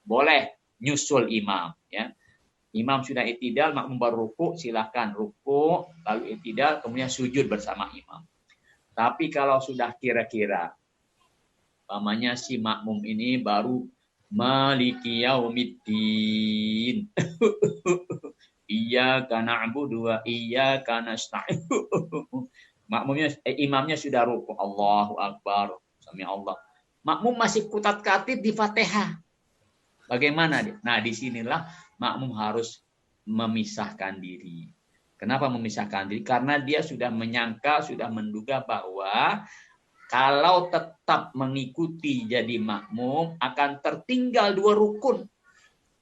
boleh nyusul imam, ya. Imam sudah i'tidal, makmum baru ruku, silakan ruku, lalu i'tidal, kemudian sujud bersama imam. Tapi kalau sudah kira-kira, umpamanya si makmum ini baru Maliki yaumiddin. Iyyaka na'budu wa iyyaka nasta'in. Makmumnya, imamnya sudah ruku, Allahu Akbar, sami Allah. Makmum masih kutat-katid di Fatihah. Bagaimana dia? Nah, disinilah makmum harus memisahkan diri. Kenapa memisahkan diri? Karena dia sudah menyangka, sudah menduga bahwa kalau tetap mengikuti jadi makmum akan tertinggal dua rukun.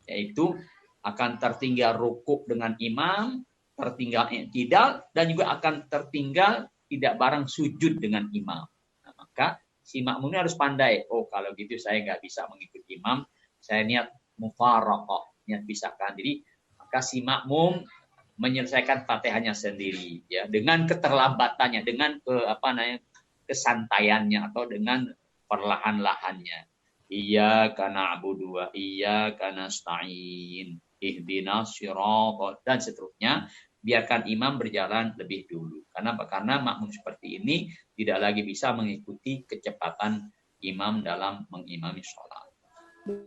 yaitu akan tertinggal rukuk dengan imam, tertinggal i'tidal, dan juga akan tertinggal tidak bareng sujud dengan imam. Nah, maka si makmum ini harus pandai. Oh, kalau gitu saya nggak bisa mengikuti imam, saya niat mufaraqah, niat pisahkan diri. Maka si makmum menyelesaikan Fatihahnya sendiri, ya, dengan keterlambatannya, dengan kesantaiannya atau dengan perlahan-lahannya. Iyyaka na'budu wa iyyaka nasta'in. Ihdinas siratal dan seterusnya. Biarkan imam berjalan lebih dulu. Karena apa? Karena makmum seperti ini tidak lagi bisa mengikuti kecepatan imam dalam mengimami sholat.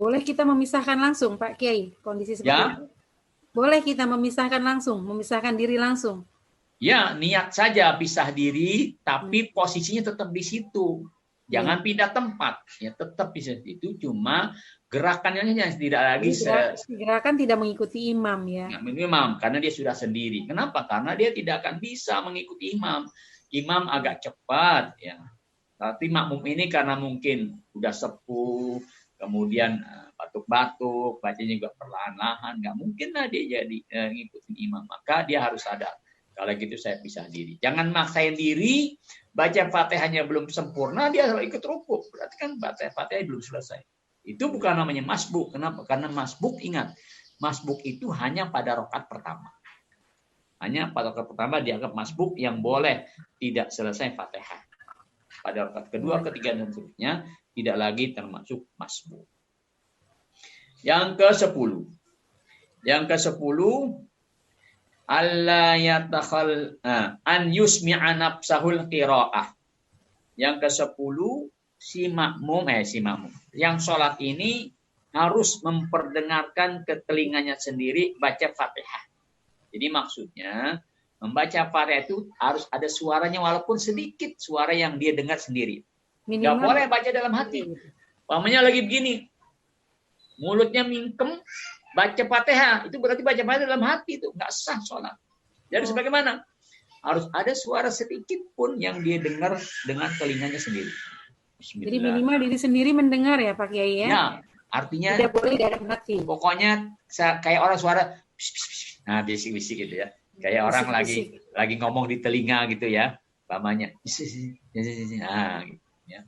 Boleh kita memisahkan langsung, Pak Kiai, kondisi seperti itu? Boleh kita memisahkan langsung, memisahkan diri langsung? Ya, niat saja pisah diri, tapi posisinya tetap di situ. Jangan pindah tempat, ya tetap di situ. Cuma gerakannya tidak lagi gerakan tidak mengikuti imam, ya. Nggak mengikuti imam karena dia sudah sendiri. Kenapa? Karena dia tidak akan bisa mengikuti imam. Imam agak cepat, ya. Tapi makmum ini karena mungkin sudah sepuh, kemudian batuk-batuk, bacanya juga perlahan-lahan, nggak mungkin lah dia jadi ngikutin imam. Maka dia harus sadar. Kalau gitu saya pisah diri. Jangan maksain diri, baca Fatihahnya belum sempurna, dia ikut rukuk. Berarti kan baca Fatihah belum selesai. Itu bukan namanya masbuk. Kenapa? Karena masbuk, ingat, masbuk itu hanya pada rakaat pertama. Hanya pada rakaat pertama dianggap masbuk yang boleh tidak selesai Fatihah. Pada rakaat kedua, ketiga, dan seterusnya tidak lagi termasuk masbuk. Yang ke-10. Yang ke-10, alla yatakhal an yusmi'a nafsahul qiraah. Yang ke-10, si makmum yang sholat ini harus memperdengarkan ke telinganya sendiri baca Fatihah. Jadi maksudnya membaca Fatihah itu harus ada suaranya walaupun sedikit suara yang dia dengar sendiri. Nggak boleh baca dalam hati. Umpamanya lagi begini, mulutnya mingkem, baca Fatihah, itu berarti baca Fatihah dalam hati, itu nggak sah sholat. Jadi sebagaimana? Harus ada suara sedikit pun yang dia dengar dengan telinganya sendiri. Bismillah. Jadi minimal diri sendiri mendengar ya Pak Kiai ya? Ya, artinya tidak boleh dalam hati. Pokoknya kayak orang suara, nah bisik-bisik gitu ya. Kayak orang lagi ngomong di telinga gitu ya, umpamanya. Nah, gitu ya.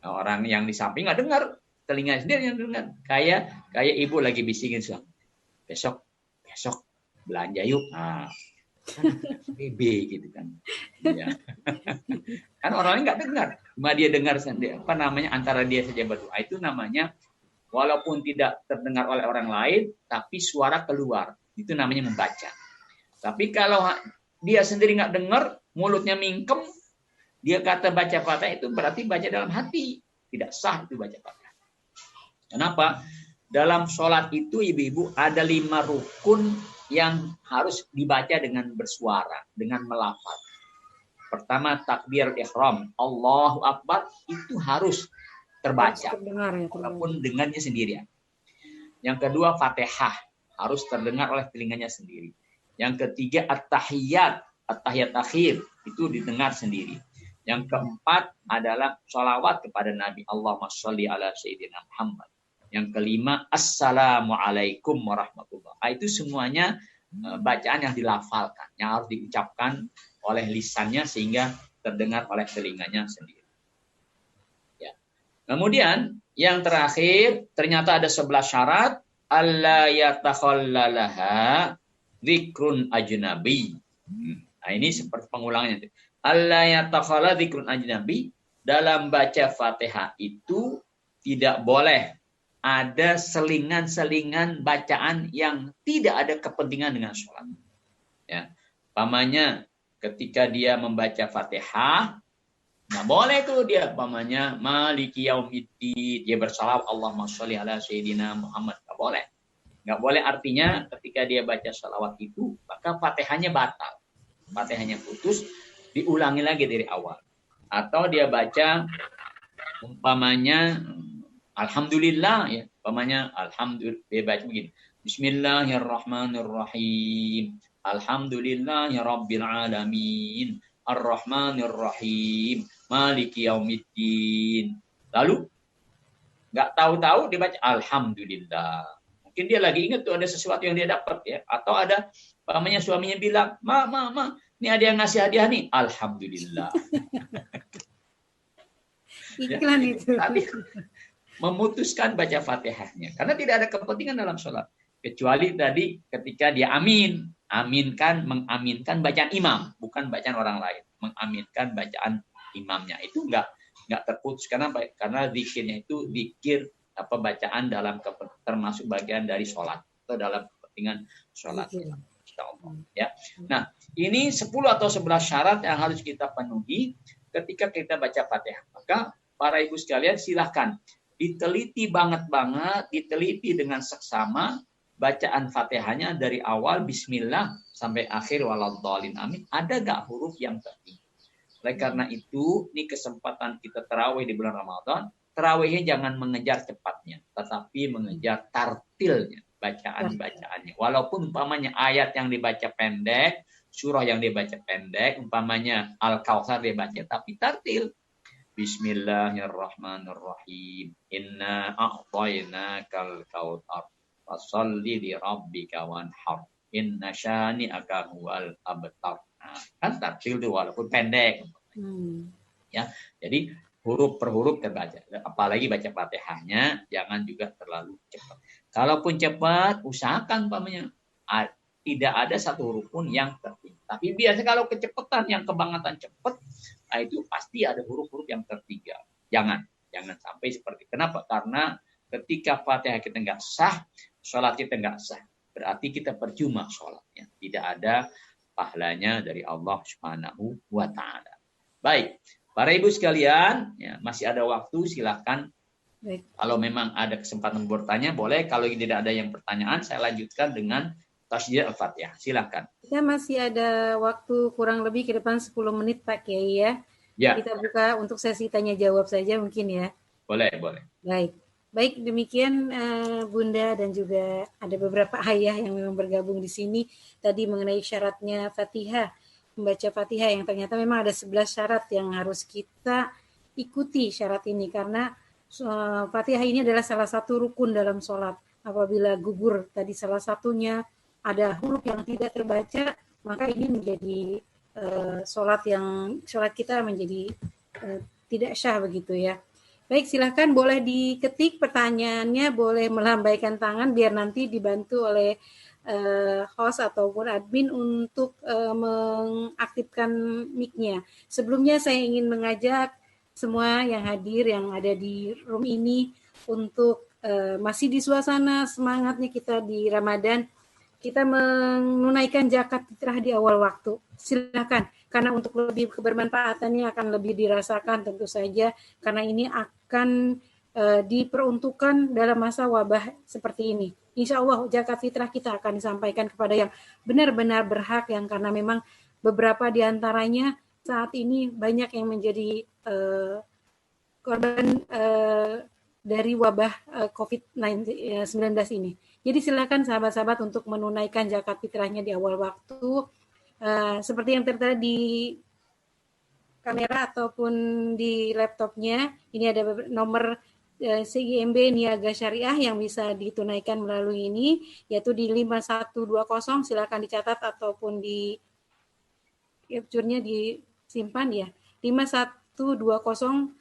Orang yang di samping nggak dengar, telinga sendiri yang dengar. Kayak ibu lagi bisikin suami. Besok belanja yuk. Nah, kan BB gitu kan. Ya. Kan orang lain nggak dengar, cuma dia dengar sendiri. Antara dia saja berdoa, itu namanya walaupun tidak terdengar oleh orang lain, tapi suara keluar. Itu namanya membaca. Tapi kalau dia sendiri nggak dengar, mulutnya mingkem, dia kata baca Fatihah, itu berarti baca dalam hati. Tidak sah itu baca Fatihah. Kenapa? Dalam sholat itu ibu-ibu ada 5 rukun yang harus dibaca dengan bersuara, dengan melafaz. Pertama takbir ihram, Allahu Akbar, itu harus terbaca, walaupun dengannya sendirian. Yang kedua Fatihah, harus terdengar oleh telinganya sendiri. Yang ketiga at-tahiyat akhir, itu didengar sendiri. Yang keempat adalah sholawat kepada Nabi, Allahumma sholli ala sayyidina Muhammad. Yang kelima, assalamualaikum warahmatullahi wabarakatuh. Itu semuanya bacaan yang dilafalkan, yang harus diucapkan oleh lisannya sehingga terdengar oleh telinganya sendiri. Ya. Kemudian yang terakhir, ternyata ada 11 syarat. Alla yatakhallalaha dzikrun ajnabi. Nah, ini seperti pengulangannya. Alla yatakhalla dzikrun ajnabi. Dalam baca Fatihah itu tidak boleh ada selingan-selingan bacaan yang tidak ada kepentingan dengan sholat. Ya, umpamanya ketika dia membaca Fatihah, nggak boleh tuh dia umpamanya Maliki Yaumiddin, dia bersalawat Allahumma sholli ala sayyidina Muhammad, nggak boleh. Nggak boleh artinya ketika dia baca salawat itu, maka Fatihahnya batal. Fatihahnya putus, diulangi lagi dari awal. Atau dia baca umpamanya Alhamdulillah, ya, umpamanya alhamdulillah, dia baca begini. Bismillahirrahmanirrahim. Alhamdulillahirabbil alamin. Arrahmanirrahim. Maliki yaumiddin. Lalu enggak tahu-tahu dibaca alhamdulillah. Mungkin dia lagi ingat tuh ada sesuatu yang dia dapat ya, atau ada pamannya suaminya bilang, ma, ini ada yang ngasih hadiah nih, alhamdulillah. Iklan ya, itu. tapi memutuskan baca Fatihahnya karena tidak ada kepentingan dalam sholat kecuali tadi ketika dia mengaminkan bacaan imam, bukan bacaan orang lain, mengaminkan bacaan imamnya itu enggak terputus karena zikirnya itu zikir bacaan dalam termasuk bagian dari sholat atau dalam kepentingan sholat. Ya. Nah, ini 10 atau 11 syarat yang harus kita penuhi ketika kita baca Fatihah. Maka para ibu sekalian silahkan diteliti banget, diteliti dengan seksama bacaan Fatihahnya dari awal Bismillah sampai akhir waladhdallin amin. Ada gak huruf yang tertinggi? Oleh karena itu, ini kesempatan kita tarawih di bulan Ramadan. Tarawihnya jangan mengejar cepatnya, tetapi mengejar tartilnya, bacaan-bacaannya. Walaupun umpamanya ayat yang dibaca pendek, surah yang dibaca pendek, umpamanya Al-Kautsar dibaca, tapi tartil. Bismillahirrahmanirrahim. Inna a'tainakal kautsar. Fasholli li rabbika wanhar. Inna syani'aka huwal abtar. Nah, kan tartil itu walaupun pendek. Ya, jadi huruf per huruf terbaca. Apalagi baca Fatihahnya jangan juga terlalu cepat. Kalaupun cepat, usahakan pamannya tidak ada satu huruf pun yang tertinggal. Tapi biasa kalau kecepatan yang kebangetan cepat, itu pasti ada huruf-huruf yang tertinggal. Jangan sampai seperti. Kenapa? Karena ketika Fatihah kita nggak sah, sholat kita nggak sah. Berarti kita percuma sholatnya. Tidak ada pahalanya dari Allah Subhanahu wa Ta'ala. Baik, para ibu sekalian, ya, masih ada waktu, silahkan. Baik. Kalau memang ada kesempatan bertanya, boleh. Kalau tidak ada yang pertanyaan, saya lanjutkan dengan Tasydid Al-Fatihah. Silahkan. Kita masih ada waktu kurang lebih ke depan 10 menit Pak Kiai ya. Kita buka untuk sesi tanya jawab saja mungkin ya. Boleh. Baik, demikian Bunda dan juga ada beberapa ayah yang memang bergabung di sini tadi mengenai syaratnya Fatihah, membaca Fatihah yang ternyata memang ada 11 syarat yang harus kita ikuti syarat ini karena Fatihah ini adalah salah satu rukun dalam sholat. Apabila gugur tadi salah satunya ada huruf yang tidak terbaca, maka ini menjadi sholat kita menjadi tidak syah begitu ya. Baik, silahkan boleh diketik pertanyaannya, boleh melambaikan tangan biar nanti dibantu oleh host ataupun admin untuk mengaktifkan mic-nya. Sebelumnya saya ingin mengajak semua yang hadir yang ada di room ini untuk masih di suasana semangatnya kita di Ramadan, kita menunaikan zakat fitrah di awal waktu. Silakan, karena untuk lebih kebermanfaatannya akan lebih dirasakan tentu saja, karena ini akan diperuntukkan dalam masa wabah seperti ini. Insya Allah zakat fitrah kita akan disampaikan kepada yang benar-benar berhak, yang karena memang beberapa diantaranya saat ini banyak yang menjadi korban dari wabah COVID-19 ini. Jadi silakan sahabat-sahabat untuk menunaikan zakat fitrahnya di awal waktu. Seperti yang tertera di kamera ataupun di laptopnya, ini ada nomor CIMB Niaga Syariah yang bisa ditunaikan melalui ini, yaitu di 5120, silakan dicatat ataupun di capture-nya disimpan ya, 5120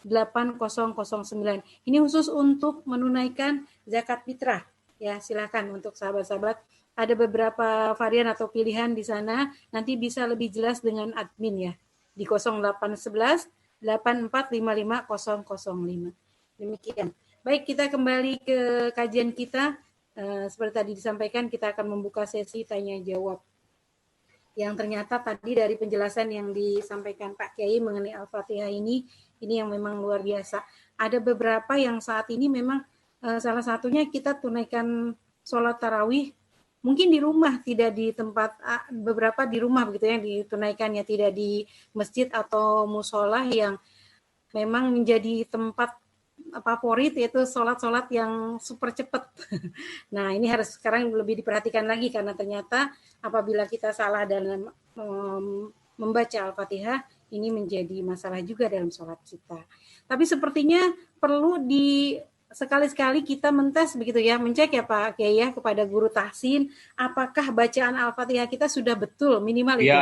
1500809. Ini khusus untuk menunaikan zakat fitrah. Ya, silakan untuk sahabat-sahabat. Ada beberapa varian atau pilihan di sana. Nanti bisa lebih jelas dengan admin ya. Di 0811 8455 005. Demikian. Baik, kita kembali ke kajian kita. Seperti tadi disampaikan, kita akan membuka sesi tanya jawab. Yang ternyata tadi dari penjelasan yang disampaikan Pak Kiai mengenai Al-Fatihah ini yang memang luar biasa. Ada beberapa yang saat ini memang salah satunya kita tunaikan sholat tarawih mungkin di rumah, tidak di tempat, beberapa di rumah begitu yang ditunaikannya, tidak di masjid atau musola yang memang menjadi tempat favorit, yaitu sholat-sholat yang super cepat. Nah, ini harus sekarang lebih diperhatikan lagi karena ternyata apabila kita salah dalam membaca Al-Fatihah, ini menjadi masalah juga dalam sholat kita. Tapi sepertinya perlu sekali-sekali kita mentes begitu ya, mencek ya Pak Kiai ya kepada guru tahsin, apakah bacaan Al-Fatihah kita sudah betul minimal itu.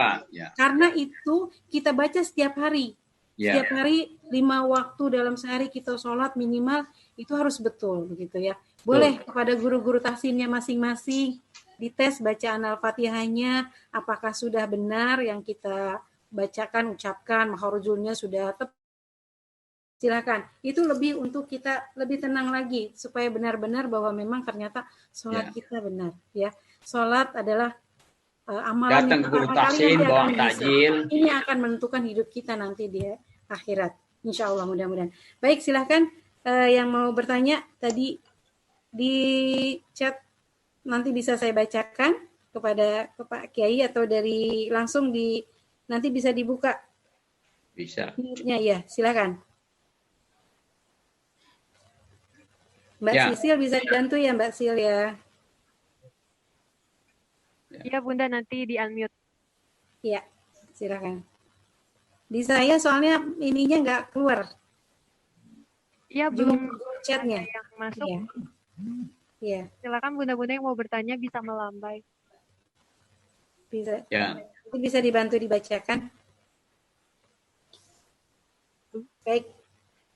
Karena itu kita baca setiap hari. Setiap hari 5 waktu dalam sehari kita sholat minimal itu harus betul begitu ya. Boleh kepada guru-guru tahsinnya masing-masing dites bacaan Al-Fatihahnya apakah sudah benar yang kita bacakan, ucapkan, makhrajulnya sudah tepat. Silakan. Itu lebih untuk kita lebih tenang lagi supaya benar-benar bahwa memang ternyata sholat kita benar ya. Sholat adalah amalan datang yang ke guru tahsin bawa takjil. Ini akan menentukan hidup kita nanti di akhirat. Insya Allah mudah-mudahan. Baik, silakan yang mau bertanya tadi di chat nanti bisa saya bacakan kepada Pak Kiai atau dari langsung nanti bisa dibuka. Bisa. Ya, silakan. Mbak Sisil bisa dibantu ya Mbak Sil ya. Iya Bunda, nanti di unmute. Iya, silakan. Di saya soalnya ininya nggak keluar. Iya, belum chatnya yang masuk. Iya. Silakan Bunda-Bunda yang mau bertanya bisa melambai. Bisa. Ya. Bisa dibantu dibacakan. Baik.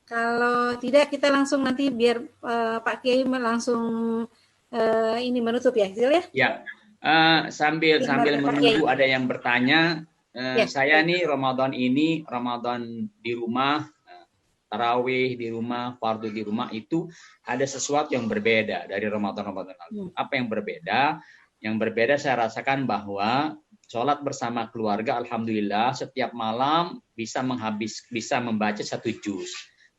Kalau tidak kita langsung nanti biar Pak Kiai langsung ini menutup ya, Zil ya? Ya. Sambil menunggu ada yang bertanya, saya nih Ramadan ini Ramadan di rumah, tarawih di rumah, fardu di rumah itu ada sesuatu yang berbeda dari Ramadan lalu. Apa yang berbeda? Yang berbeda saya rasakan bahwa sholat bersama keluarga, alhamdulillah setiap malam bisa membaca 1 juz.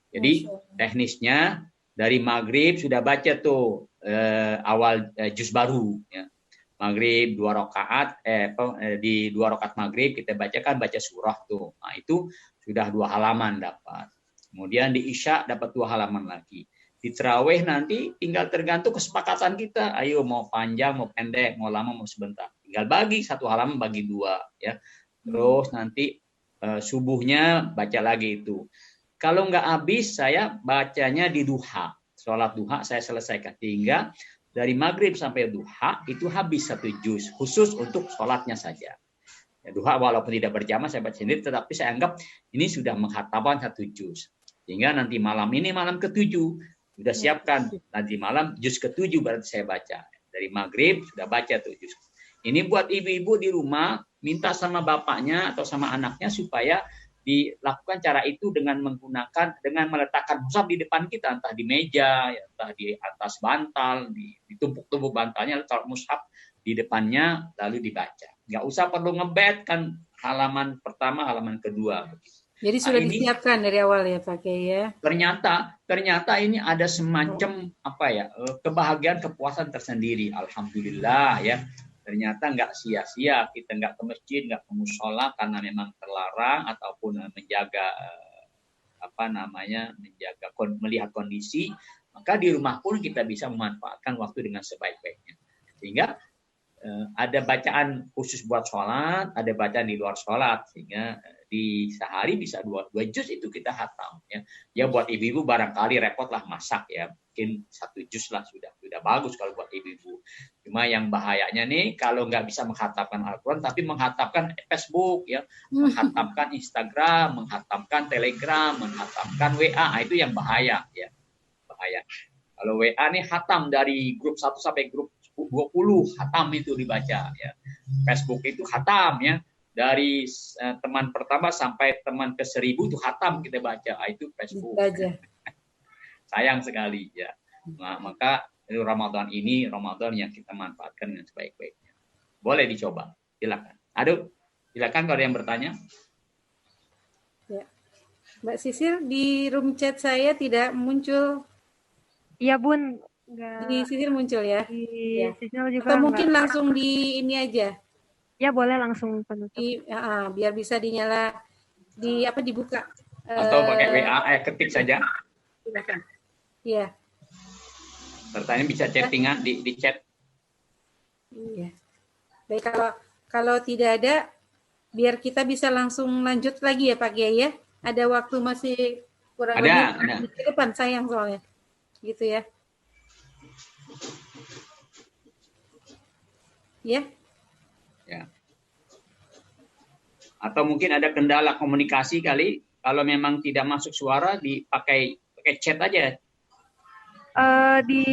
Jadi teknisnya dari maghrib sudah baca tuh awal juz baru. Ya. Maghrib 2 rakaat, di 2 rakaat maghrib kita baca surah tuh. Nah itu sudah 2 halaman dapat. Kemudian di isya dapat 2 halaman lagi. Di tarawih nanti tinggal tergantung kesepakatan kita. Ayo mau panjang, mau pendek, mau lama, mau sebentar. Tinggal bagi 1 halaman bagi 2 ya. Terus nanti subuhnya baca lagi itu. Kalau nggak habis, saya bacanya di duha. Sholat duha saya selesaikan. Hingga dari maghrib sampai duha itu habis 1 juz. Khusus untuk sholatnya saja. Ya, duha walaupun tidak berjamaah saya baca sendiri, tetapi saya anggap ini sudah menghatamkan 1 juz. Hingga nanti malam ini malam ke-7. Sudah siapkan. Nanti malam juz ke-7 berarti saya baca. Dari maghrib sudah baca 7 juz. Ini buat ibu-ibu di rumah, minta sama bapaknya atau sama anaknya supaya dilakukan cara itu dengan meletakkan mushaf di depan kita, entah di meja, entah di atas bantal, ditumpuk-tumpuk bantalnya, letak mushaf di depannya lalu dibaca. Nggak usah perlu ngebet kan halaman pertama, halaman kedua. Jadi sudah disiapkan dari awal ya Pak Kiai ya. Ternyata ini ada semacam kebahagiaan, kepuasan tersendiri. Alhamdulillah ya. Ternyata nggak sia-sia kita nggak ke masjid, nggak ke mushola karena memang terlarang ataupun melihat kondisi, maka di rumah pun kita bisa memanfaatkan waktu dengan sebaik-baiknya. Sehingga ada bacaan khusus buat sholat, ada bacaan di luar sholat, sehingga di sehari bisa 2 juz itu kita hatam ya. Ya buat ibu-ibu barangkali repot lah masak ya, mungkin 1 juz lah sudah bagus kalau buat ibu-ibu. Cuma yang bahayanya nih kalau nggak bisa menghatamkan Al-Quran tapi menghatamkan Facebook ya, menghatamkan Instagram, menghatamkan Telegram, menghatamkan WA, itu yang bahaya ya. Bahaya. Kalau WA nih hatam dari grup 1 sampai grup 20 hatam itu dibaca ya. Facebook itu hatam ya. Dari teman pertama sampai teman ke-1000 itu hatam kita baca. Itu Facebook. Sayang sekali ya. Nah, maka Ramadan ini Ramadan yang kita manfaatkan dengan sebaik-baiknya. Boleh dicoba. Silakan. Silakan kalau ada yang bertanya. Ya. Mbak Sisil di room chat saya tidak muncul. Iya Bun. Di Sisil muncul ya. Di Sisil juga. Atau mungkin langsung di ini aja. Ya boleh langsung penutup. Biar bisa dinyala dibuka. Atau pakai WA, ketik saja. Silakan. Iya. Pertanyaan bisa chattingan di chat. Iya. Baik, kalau tidak ada, biar kita bisa langsung lanjut lagi ya Pak Kiai ya. Ada waktu masih kurang lebih di depan sayang soalnya. gitu ya. Ya. Ya. Atau mungkin ada kendala komunikasi kali. Kalau memang tidak masuk suara, pakai chat aja. Di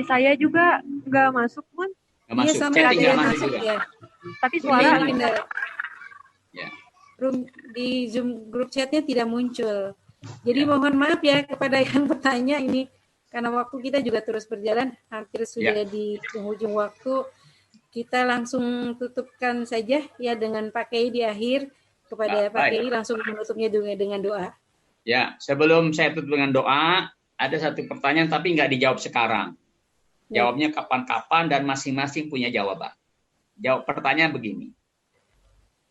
saya juga nggak masuk, Bun. Nggak Iya, masuk. sama Chatting ada nggak yang masuk masuk juga. ya. Tapi Ini suara pindah. Ya. Di Zoom grup chatnya tidak muncul. Jadi mohon maaf ya kepada yang bertanya ini, karena waktu kita juga terus berjalan, hampir sudah di penghujung waktu. Kita langsung tutupkan saja ya dengan Pak Kiai di akhir. Kepada Pak Kiai langsung menutupnya dengan doa. Ya, sebelum saya tutup dengan doa, ada satu pertanyaan tapi nggak dijawab sekarang. Jawabnya kapan-kapan dan masing-masing punya jawaban. Jawab pertanyaan begini.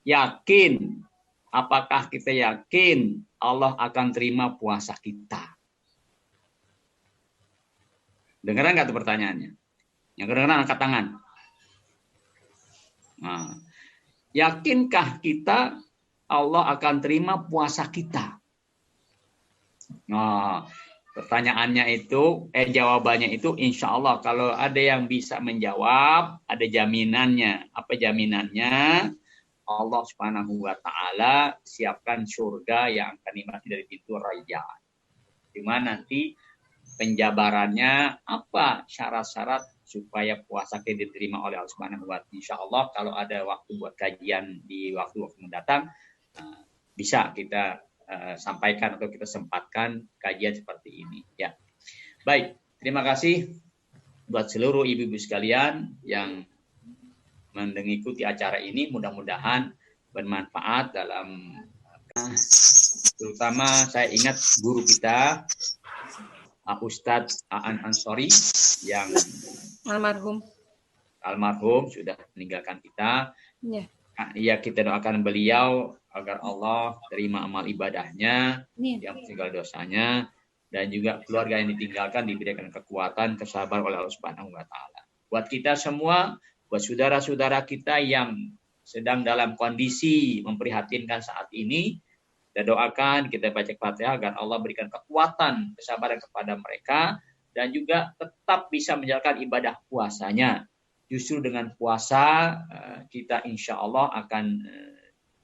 Yakin, apakah kita yakin Allah akan terima puasa kita? Dengeran nggak tuh pertanyaannya? Yang kedengeran angkat tangan. Nah, yakinkah kita Allah akan terima puasa kita? Nah, pertanyaannya itu, jawabannya itu insya Allah. Kalau ada yang bisa menjawab, ada jaminannya. Apa jaminannya? Allah Subhanahu wa Ta'ala siapkan surga yang akan dimasuki dari pintu Rayyan. Di mana nanti penjabarannya apa syarat-syarat supaya puasa kita diterima oleh Allah Subhanahu wa Ta'ala. Insya Allah kalau ada waktu buat kajian di waktu-waktu mendatang, bisa kita sampaikan atau kita sempatkan kajian seperti ini. Ya, baik. Terima kasih buat seluruh ibu-ibu sekalian yang mengikuti acara ini. Mudah-mudahan bermanfaat dalam, terutama saya ingat guru kita Ustadz Aan Ansori yang almarhum sudah meninggalkan kita. Ya, kita doakan beliau agar Allah terima amal ibadahnya, yang segala dosanya, dan juga keluarga yang ditinggalkan diberikan kekuatan, kesabaran oleh Allah Subhanahu wa Ta'ala. Buat kita semua, buat saudara-saudara kita yang sedang dalam kondisi memprihatinkan saat ini, kita doakan, kita baca Fatihah agar Allah berikan kekuatan, kesabaran kepada mereka, dan juga tetap bisa menjalankan ibadah puasanya. Justru dengan puasa kita insya Allah akan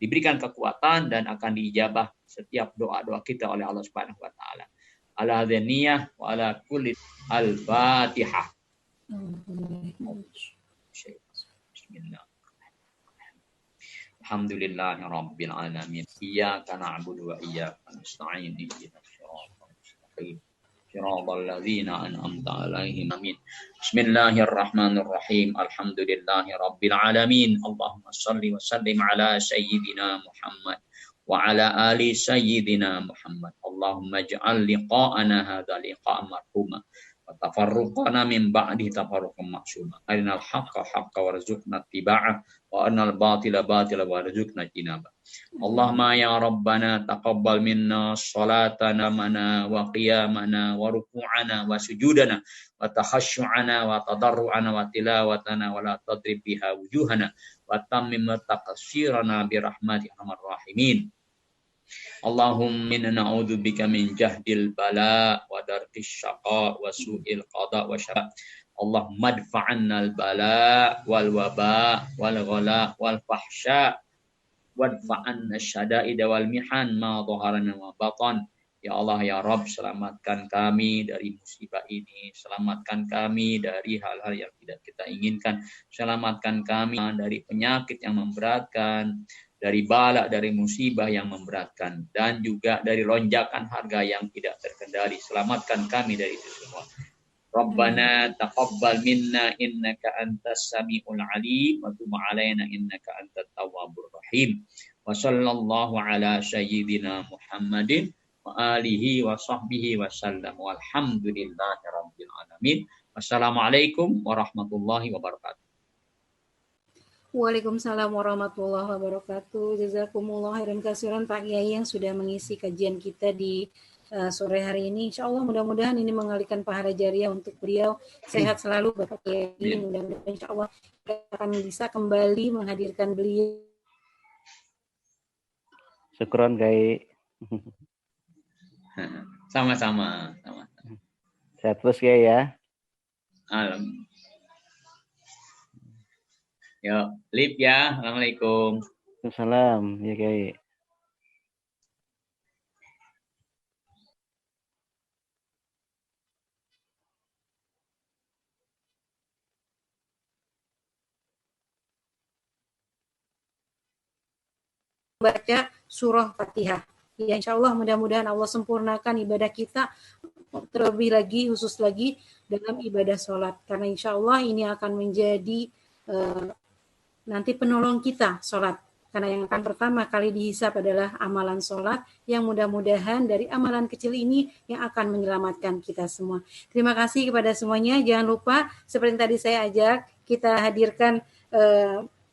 diberikan kekuatan dan akan diijabah setiap doa-doa kita oleh Allah Subhanahu wa Ta'ala. Ala dhaniyah wa ala kulli al-Fatihah. Bismillah. Alhamdulillahi rabbil alamin. Iyyaka na'budu wa iyyaka nasta'in. Ihdinas siratal mustaqim. Siratal ladzina an'amta 'alaihim. Amin. Bismillahirrahmanirrahim. Alhamdulillahi rabbil alamin. Allahumma shalli wa sallim ala sayyidina Muhammad wa ala ali sayyidina Muhammad. Allahumma ij'al liqa'ana hadza liqa'an marhuma wa tafarruqana min ba'di tafarruqan ma'suma. Arinal haqqa haqqa warzuqna ittiba'ah wa arinal batila batila warzuqna ijtinabah. Allahumma ya Rabbana taqabbal minna salatana mana wa qiyamana wa ruku'ana wa sujudana wa takhashu'ana wa tadarru'ana wa tilawatana wa la tadrib biha wujuhana wa tammim taqsirana bi rahmatika arhamar rahimin. Allahumma inna na'udzubika min jahdil bala wa darkis syaqa wa su'il qada wa syara. Allahumma adfa'anna al-bala wal waba wal ghala wal fahsya wadfa'anna syada'ida wal mihan ma dhaharana wa batan. Ya Allah ya Rabb, selamatkan kami dari musibah ini, selamatkan kami dari hal-hal yang tidak kita inginkan, selamatkan kami dari penyakit yang memberatkan, dari bala, dari musibah yang memberatkan, dan juga dari lonjakan harga yang tidak terkendali. Selamatkan kami dari itu semua. Rabbana taqabbal minna innaka antas samiul alim wa tub alaina innaka antat tawwabur rahim. Wa sallallahu ala sayyidina Muhammadin wa alihi wa sahbihi wa sallam. Walhamdulillahi rabbil alamin. Wassalamualaikum warahmatullahi wabarakatuh. Waalaikumsalam warahmatullahi wabarakatuh. Jazakumullah khairan katsiran Pak Kiai yang sudah mengisi kajian kita di sore hari ini. Insya Allah mudah-mudahan ini mengalihkan pahala jariah untuk beliau. Sehat selalu Bapak Kiai. Mudah-mudahan insya Allah kita akan bisa kembali menghadirkan beliau. Syukron Kiai. Sama-sama. Sehat terus Kiai ya. Alam. Yuk, lip ya. Assalamualaikum. Waalaikumsalam ya Kiai. Baca surah Fatihah. Ya, insya Allah mudah-mudahan Allah sempurnakan ibadah kita, terlebih lagi, khusus lagi dalam ibadah sholat. Karena insya Allah ini akan menjadi nanti penolong kita sholat. Karena yang akan pertama kali dihisab adalah amalan sholat, yang mudah-mudahan dari amalan kecil ini yang akan menyelamatkan kita semua. Terima kasih kepada semuanya. Jangan lupa, seperti tadi saya ajak, kita hadirkan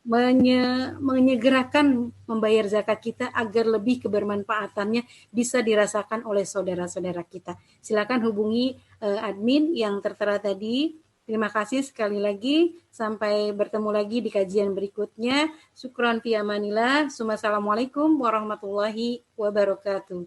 menyegerakan membayar zakat kita agar lebih kebermanfaatannya bisa dirasakan oleh saudara-saudara kita. Silakan hubungi admin yang tertera tadi. Terima kasih sekali lagi. Sampai bertemu lagi di kajian berikutnya. Syukron fi amanillah. Assalamualaikum warahmatullahi wabarakatuh.